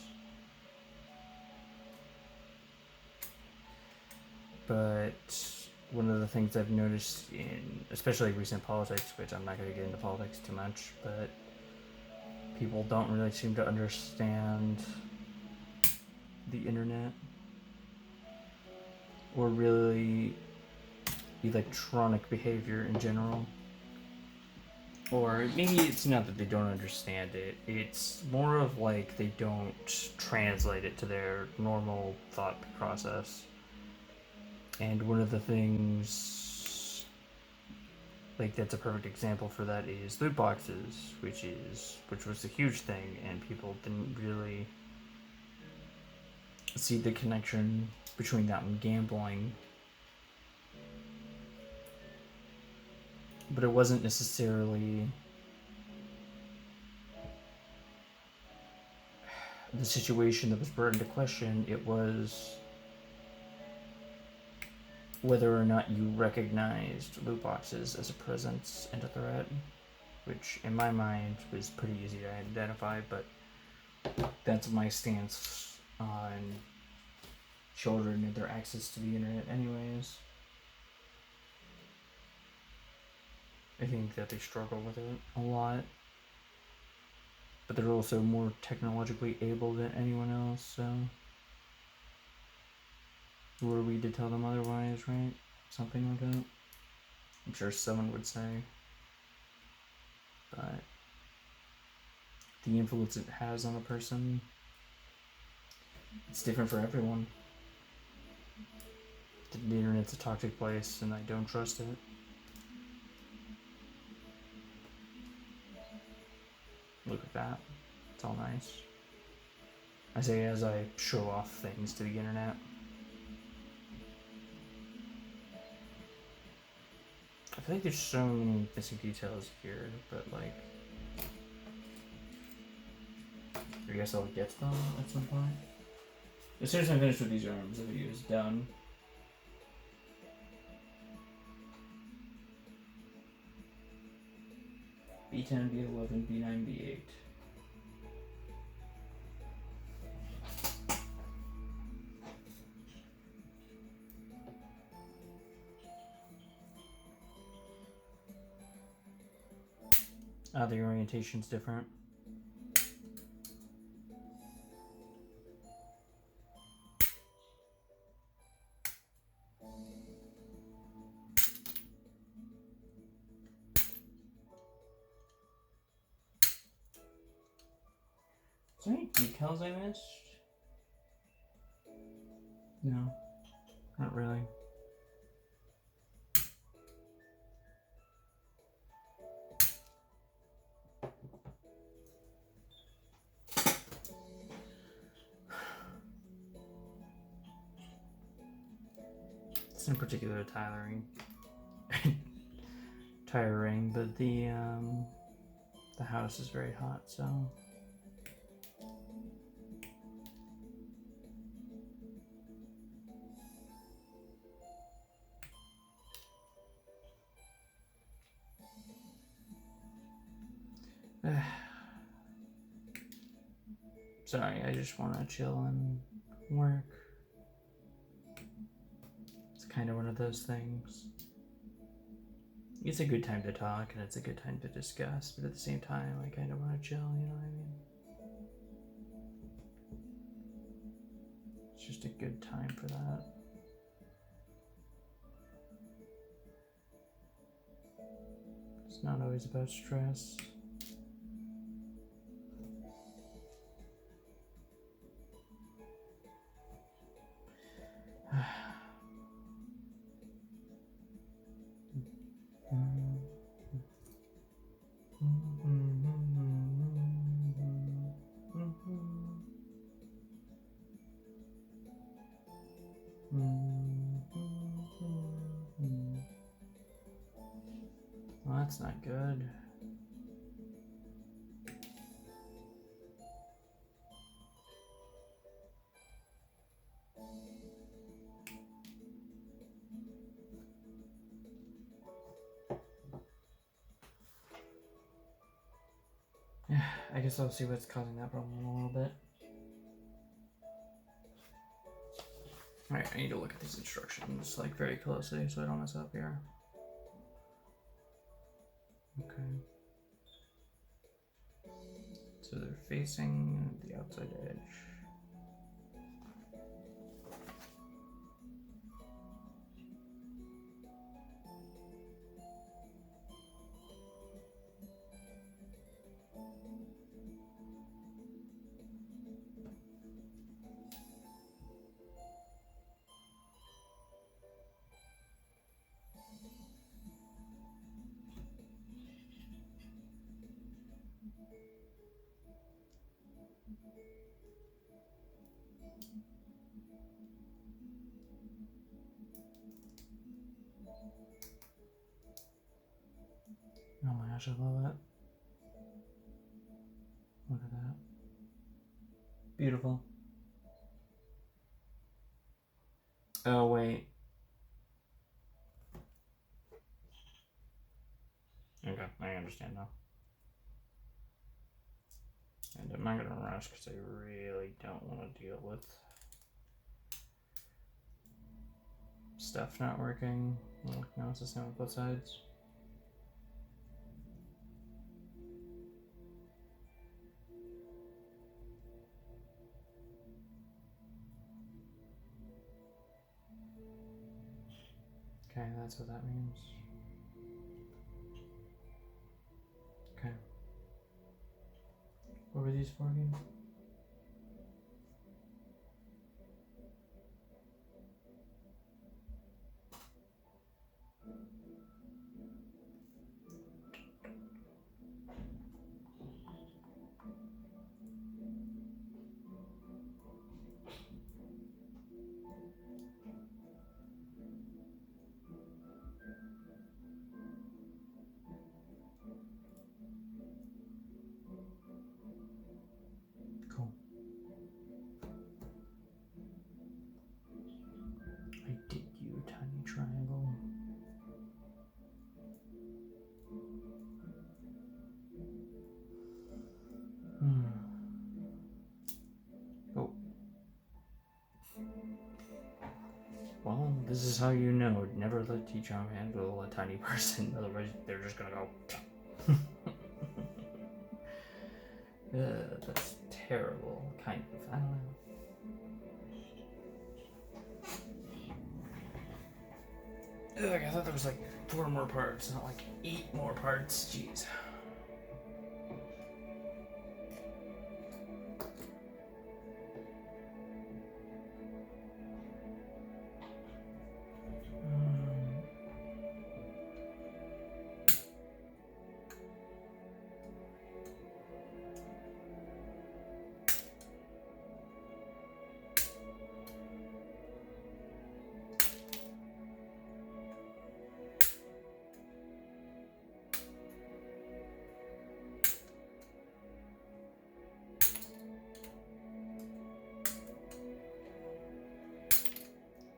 But one of the things I've noticed in especially recent politics, which I'm not going to get into politics too much, but people don't really seem to understand the internet or really electronic behavior in general. Or maybe it's not that they don't understand it, it's more of like they don't translate it to their normal thought process. And one of the things, like that's a perfect example for that, is loot boxes, which was a huge thing, and people didn't really see the connection between that and gambling. But it wasn't necessarily the situation that was brought into question. It was whether or not you recognized loot boxes as a presence and a threat, which in my mind was pretty easy to identify, but that's my stance on children and their access to the internet anyways. I think that they struggle with it a lot, but they're also more technologically able than anyone else, so who are we to tell them otherwise, right? Something like that. I'm sure someone would say, but the influence it has on a person, it's different for everyone. The internet's a toxic place, and I don't trust it. Look at that. It's all nice. I say as I show off things to the internet. I feel like there's so many missing details here, but like, I guess I'll get to them at some point. As soon as I'm finished with these arms, the video is done. B10, B11, B9, B8. The orientation's different. Is there any decals I missed? No, not really. It's in particular tiring, but the house is very hot, so. Sorry, I just want to chill and work. It's kind of one of those things. It's a good time to talk and it's a good time to discuss, but at the same time, I kind of want to chill, you know what I mean? It's just a good time for that. It's not always about stress. Well, that's not good. I guess I'll see what's causing that problem in a little bit. Alright, I need to look at these instructions like very closely so I don't mess up here. Okay. So they're facing the outside edge. Oh my gosh, I love it. Look at that. Beautiful. Oh, wait. Okay, I understand now. And I'm not going to rush because I really don't want to deal with stuff not working. Well, now it's the same on both sides. Okay, that's what that means. Okay. What were these for again? Cool. I dig you, tiny triangle. Oh. Well, this is how you know. Never let T-Chomp handle a tiny person, otherwise they're just gonna go. That's terrible, kind of. I don't know. Ugh, I thought there was like 4 more parts, not like 8 more parts. Jeez.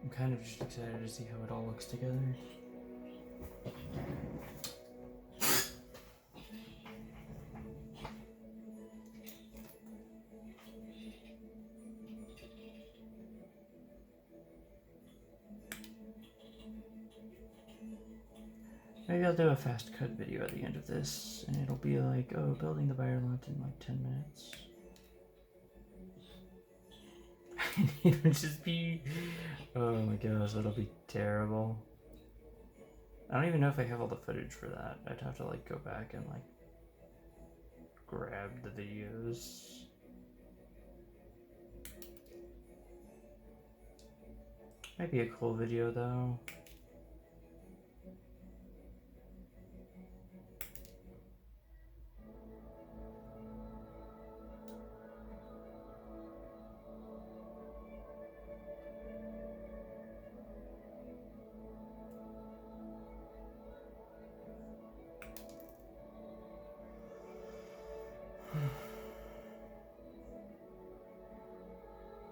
I'm kind of just excited to see how it all looks together. Maybe I'll do a fast cut video at the end of this, and it'll be like, oh, building the Byarlant in like 10 minutes. It'll just be, oh my gosh, that'll be terrible. I don't even know if I have all the footage for that. I'd have to like go back and like grab the videos. Might be a cool video though.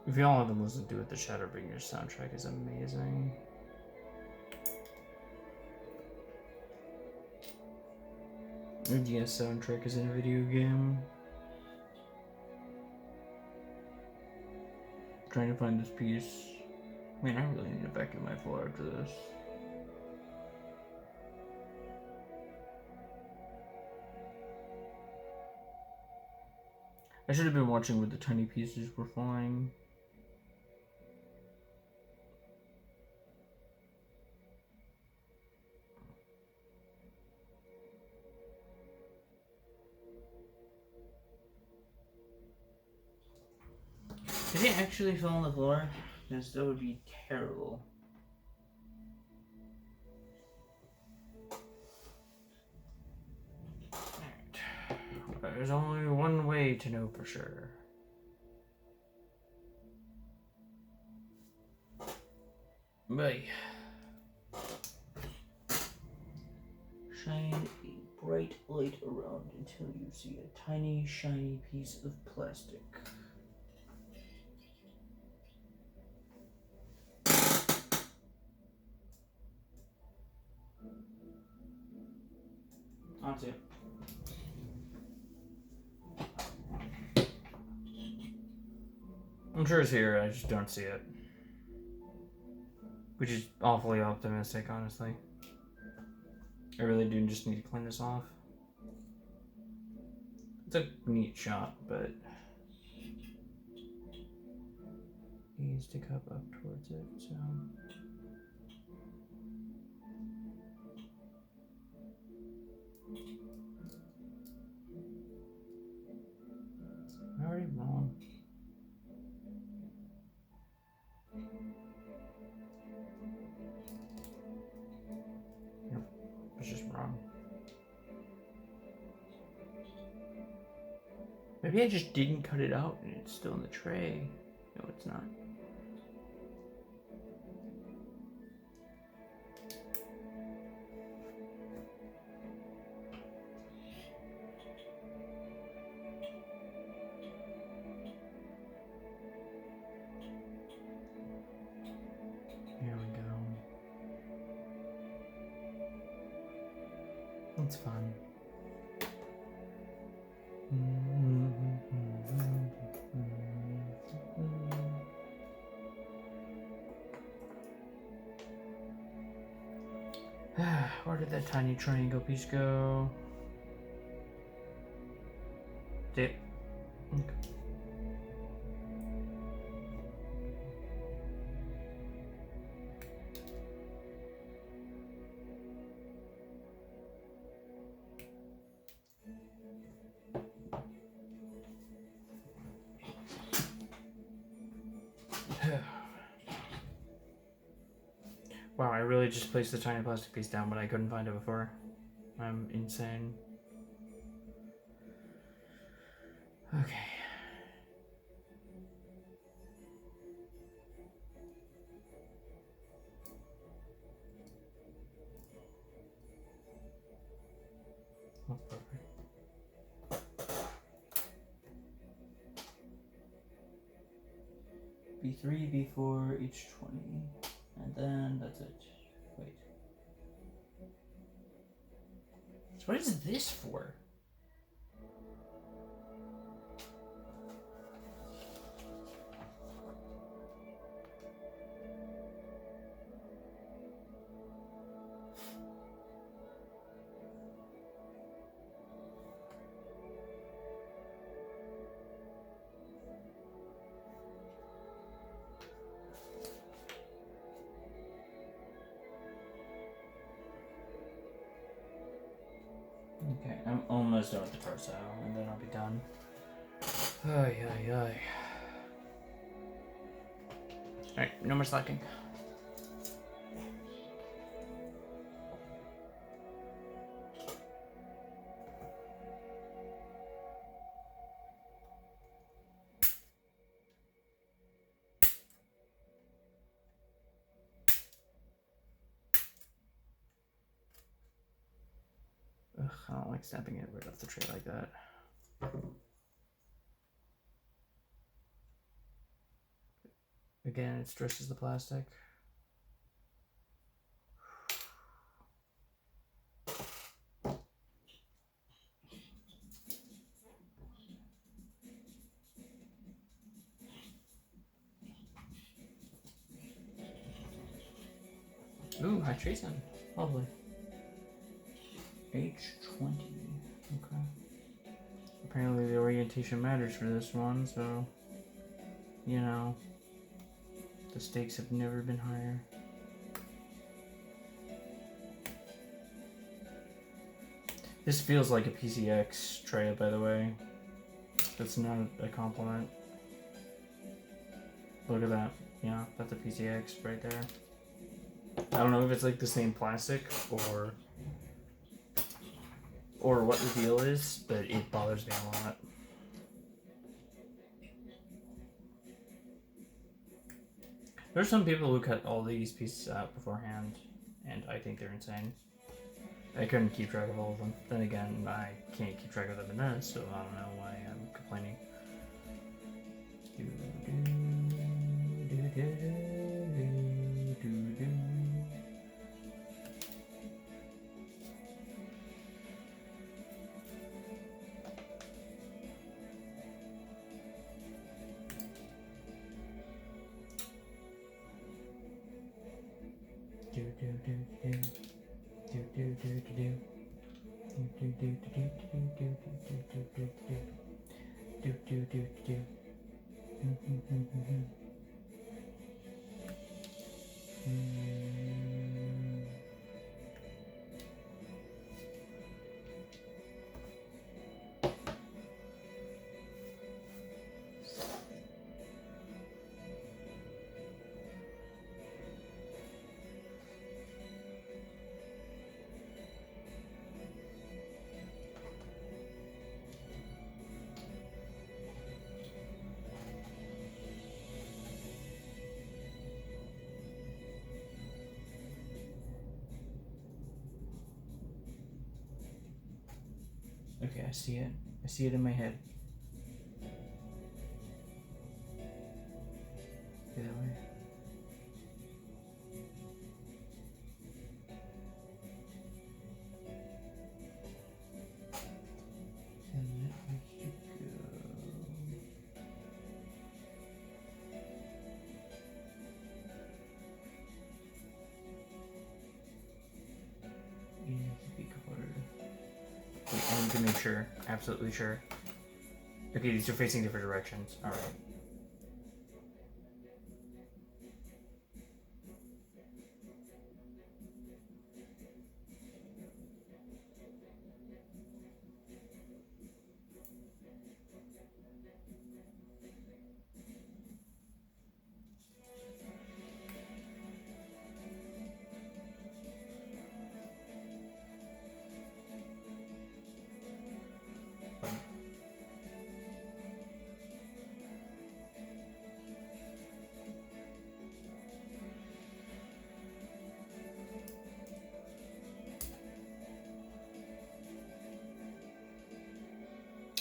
If y'all haven't listened to it, the Shadowbringers soundtrack is amazing. The DS soundtrack is in a video game. Trying to find this piece. Man, I really need to vacuum my floor after this. I should have been watching where the tiny pieces were flying. Did it actually fall on the floor? Because that would be terrible. Alright. There's only one way to know for sure. Bye. Shine a bright light around until you see a tiny, shiny piece of plastic. That's it. I'm sure it's here, I just don't see it. Which is awfully optimistic, honestly. I really do just need to clean this off. It's a neat shot, but he needs to come up towards it, so. I'm already wrong. Yep, it's just wrong. Maybe I just didn't cut it out and it's still in the tray. No, it's not. Here we go. It's fun. Where did that tiny triangle piece go? Dip. Okay. Wow, I really just placed the tiny plastic piece down, but I couldn't find it before. I'm insane. Okay. That's perfect. B3, B4, each 20. And then that's it. Wait. So what is this for? Okay, I'm almost done with the torso, and then I'll be done. Ay, ay, ay. Alright, no more slacking. Ugh, I don't like snapping it right off the tray like that. Again, it stretches the plastic. Ooh, high treason. Lovely. H20. Okay. Apparently the orientation matters for this one, so you know the stakes have never been higher. This feels like a PCX tray, by the way. That's not a compliment. Look at that. Yeah, that's a PCX right there. I don't know if it's like the same plastic or what the deal is, but it bothers me a lot. There's some people who cut all these pieces out beforehand, and I think they're insane. I couldn't keep track of all of them. Then again, I can't keep track of them in this, so I don't know why I'm complaining. Okay, I see it. I see it in my head. Get that way. And that way should go. It needs to be colored. Wait, I need to make sure. Absolutely sure. Okay, these are facing different directions. Alright.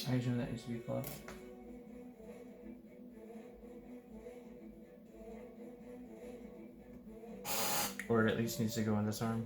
I assume that needs to be fluff. Or it at least needs to go on this arm.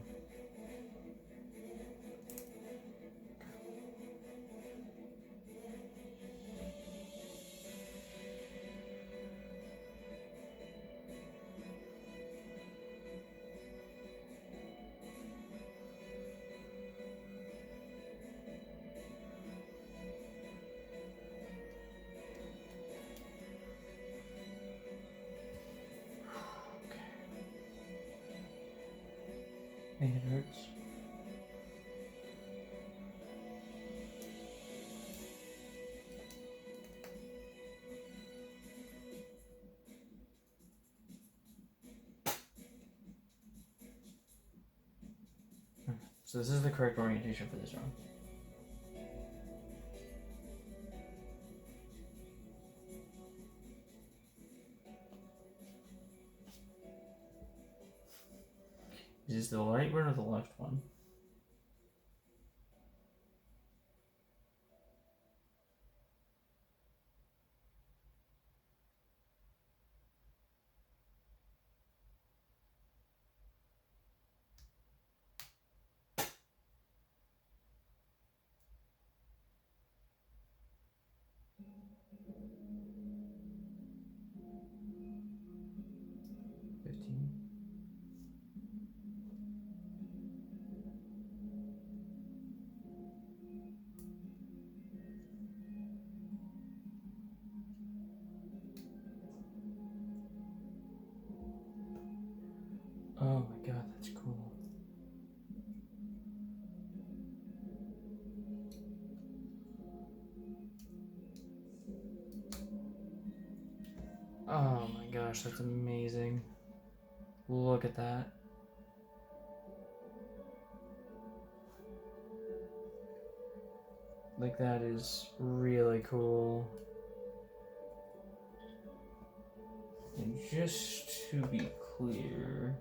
And it hurts. So this is the correct orientation for this arm. Is this the right one or the left one? Oh my god, that's cool. Oh my gosh, that's amazing. Look at that. Like, that is really cool. And just to be clear,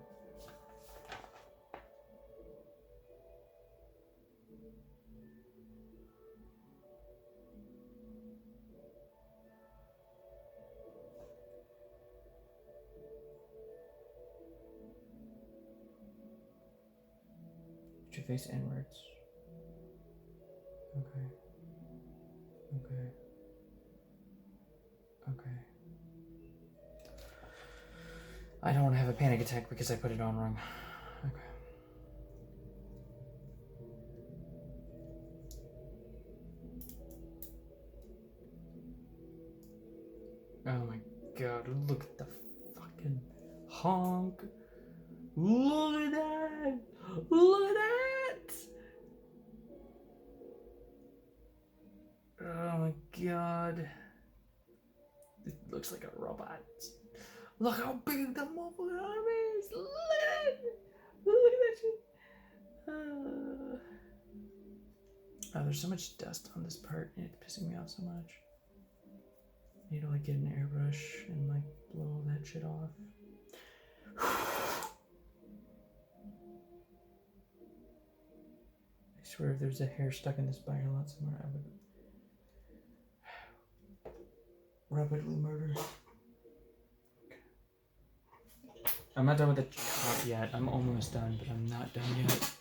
put your face inwards. Okay. Okay. Okay. I don't want to have a panic attack because I put it on wrong. Okay. Oh my god, look at the fucking honk. Look at that! Look at that! Oh my god. It looks like a robot. Look how big the mobile arm is! Look at it! Look at that shit! Oh, there's so much dust on this part and it's pissing me off so much. I need to like get an airbrush and like blow all that shit off. I swear if there's a hair stuck in this Byarlant somewhere, I would rapidly murder. I'm not done with the chop yet. I'm almost done, but I'm not done yet.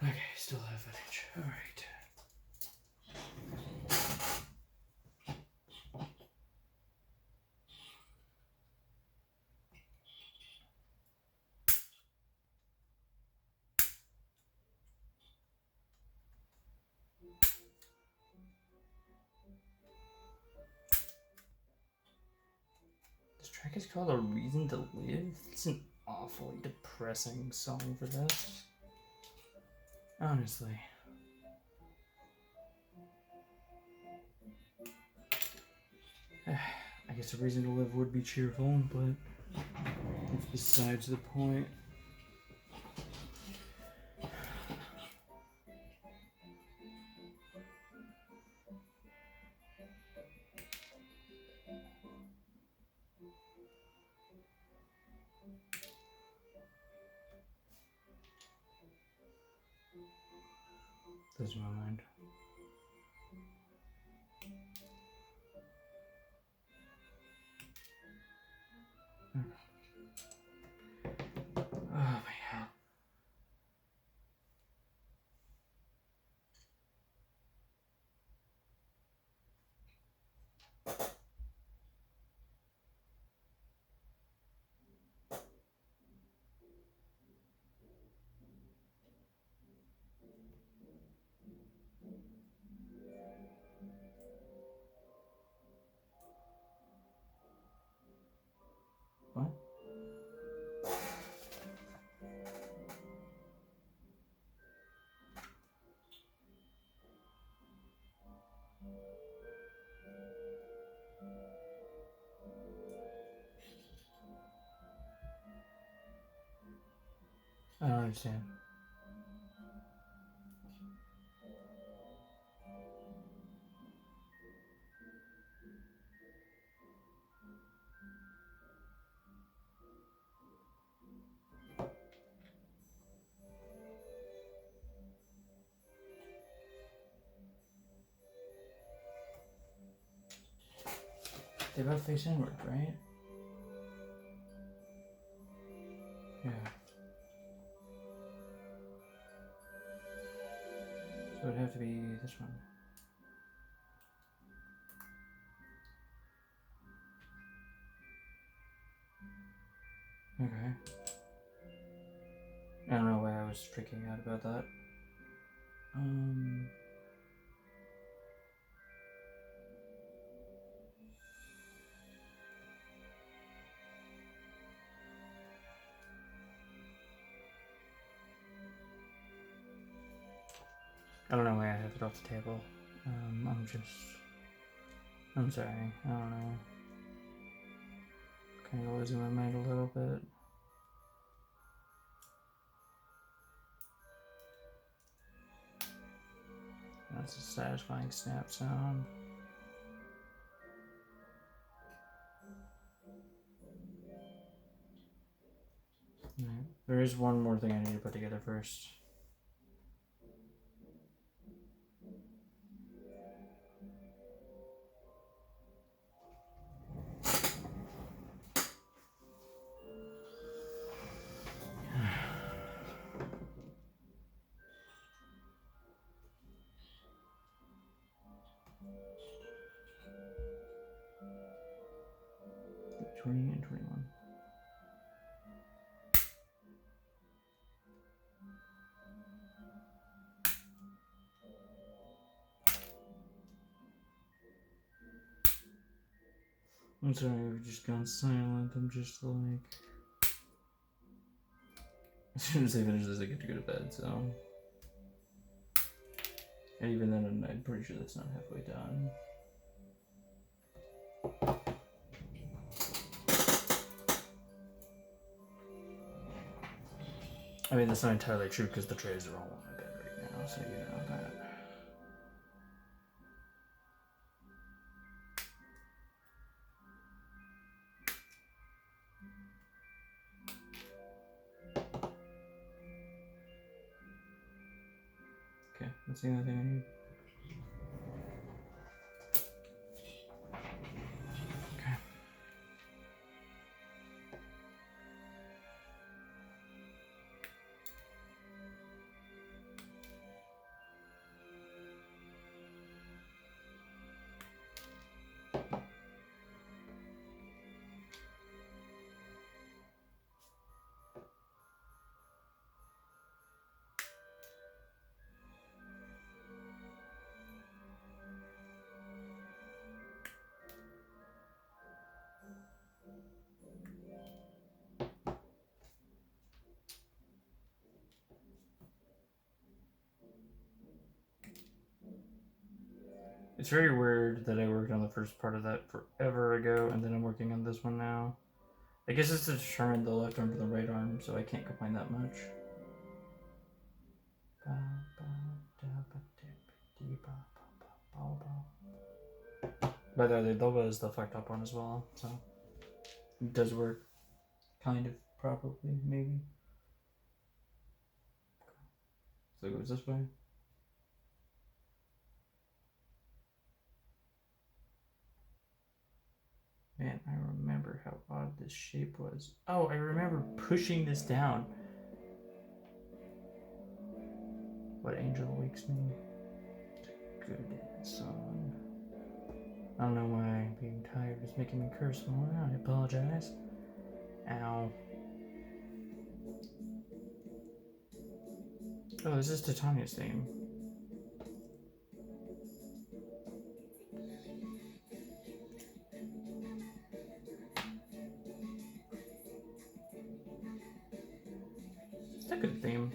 Okay, still have footage. Alright. This track is called A Reason to Live. It's an awfully depressing song for this. Honestly. I guess A Reason to Live would be cheerful, but it's besides the point. That's my mind. Oh my god. What? I don't understand. They both face inward, right? Yeah. So it'd have to be this one. Okay. I don't know why I was freaking out about that. I don't know why I have it off the table. I'm sorry. I don't know. Kind of losing my mind a little bit. That's a satisfying snap sound. Right. There is one more thing I need to put together first. $20 and $21. I'm sorry, I've just gone silent. I'm just like... As soon as I finish this, I get to go to bed, so... And even then, I'm pretty sure that's not halfway done. I mean, that's not entirely true because the trays are all on my bed right now, so you know that. Okay, that's the only thing I need. Okay. It's very weird that I worked on the first part of that forever ago, and then I'm working on this one now. I guess it's to determine the left arm from the right arm, so I can't complain that much. By the way, the logo is the fucked up one as well, so it does work kind of properly, maybe. So it goes this way. Man, I remember how odd this shape was. Oh, I remember pushing this down. What angel wakes me? Good song. I don't know why being tired is making me curse more. I apologize. Ow. Oh, this is Titania's theme. It's a good theme.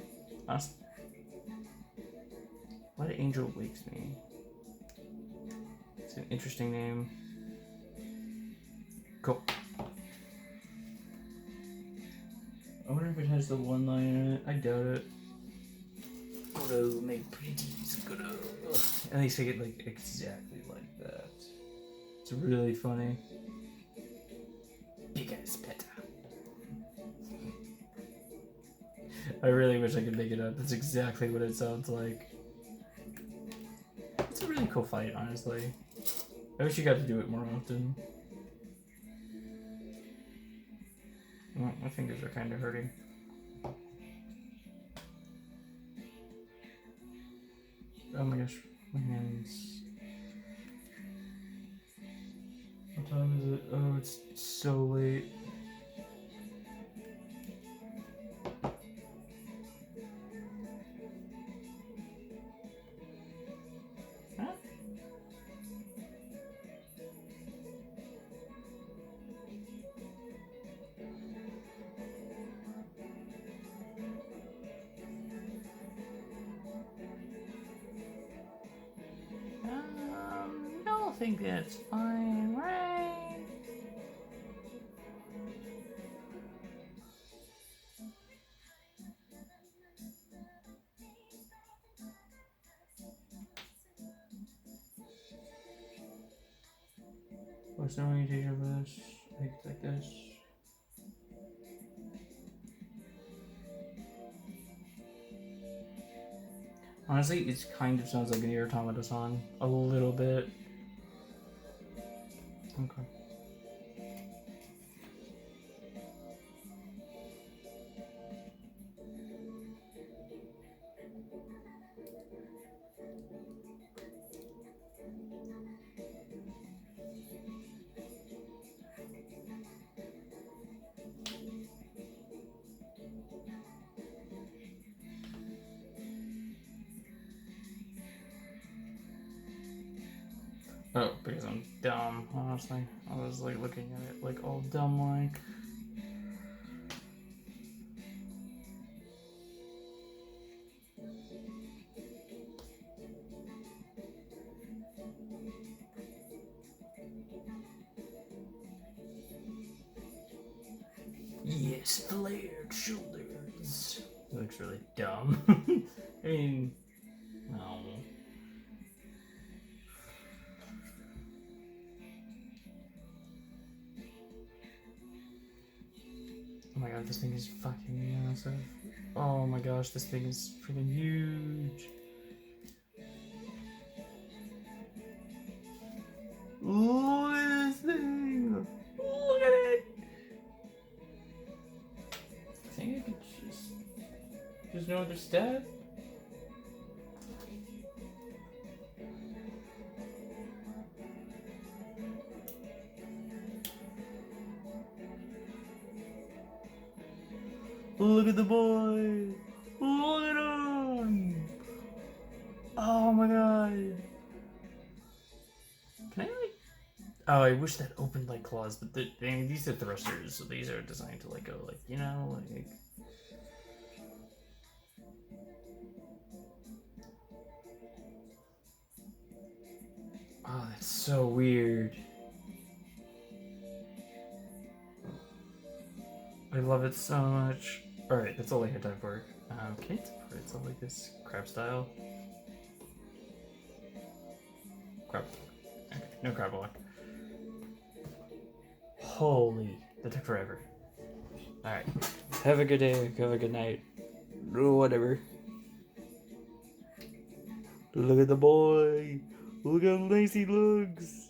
What angel wakes me? It's an interesting name. Cool. I wonder if it has the one line in it. I doubt it. Goro, make pretties, Goro. At least I get like exactly like that. It's really funny. Bigger is better. I really wish I could make it up. That's exactly what it sounds like. It's a really cool fight, honestly. I wish you got to do it more often. Oh, my fingers are kind of hurting. Oh my gosh, my hands. What time is it? Oh, it's so late. Huh? think that's fine, right? What's the orientation for this? Like this. Honestly, it kind of sounds like an Nier Automata song. A little bit. Okay. Oh, because I'm dumb, honestly. I was like looking at it like all dumb like. Yes, flared shoulders. It looks really dumb. I mean, no. Oh my god, this thing is fucking massive. Oh my gosh, this thing is freaking huge. Look at this thing! Look at it! I think I could just... There's no other step? Look at the boy! Look at him! Oh my god! Can I like... Oh, I wish that opened like claws, but I mean, these are thrusters, so these are designed to like go like, you know, like... Oh, that's so weird. I love it so much. Alright, that's all I had time for. Can it support itself like this? Crab style? Crab. Okay, no crab walk. Holy, that took forever. Alright. Have a good day, have a good night. Whatever. Look at the boy! Look how nice he looks!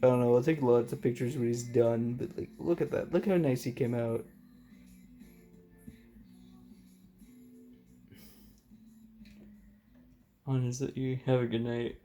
I don't know, I'll take lots of pictures when he's done, but like, look at that. Look how nice he came out. Honestly, have a good night.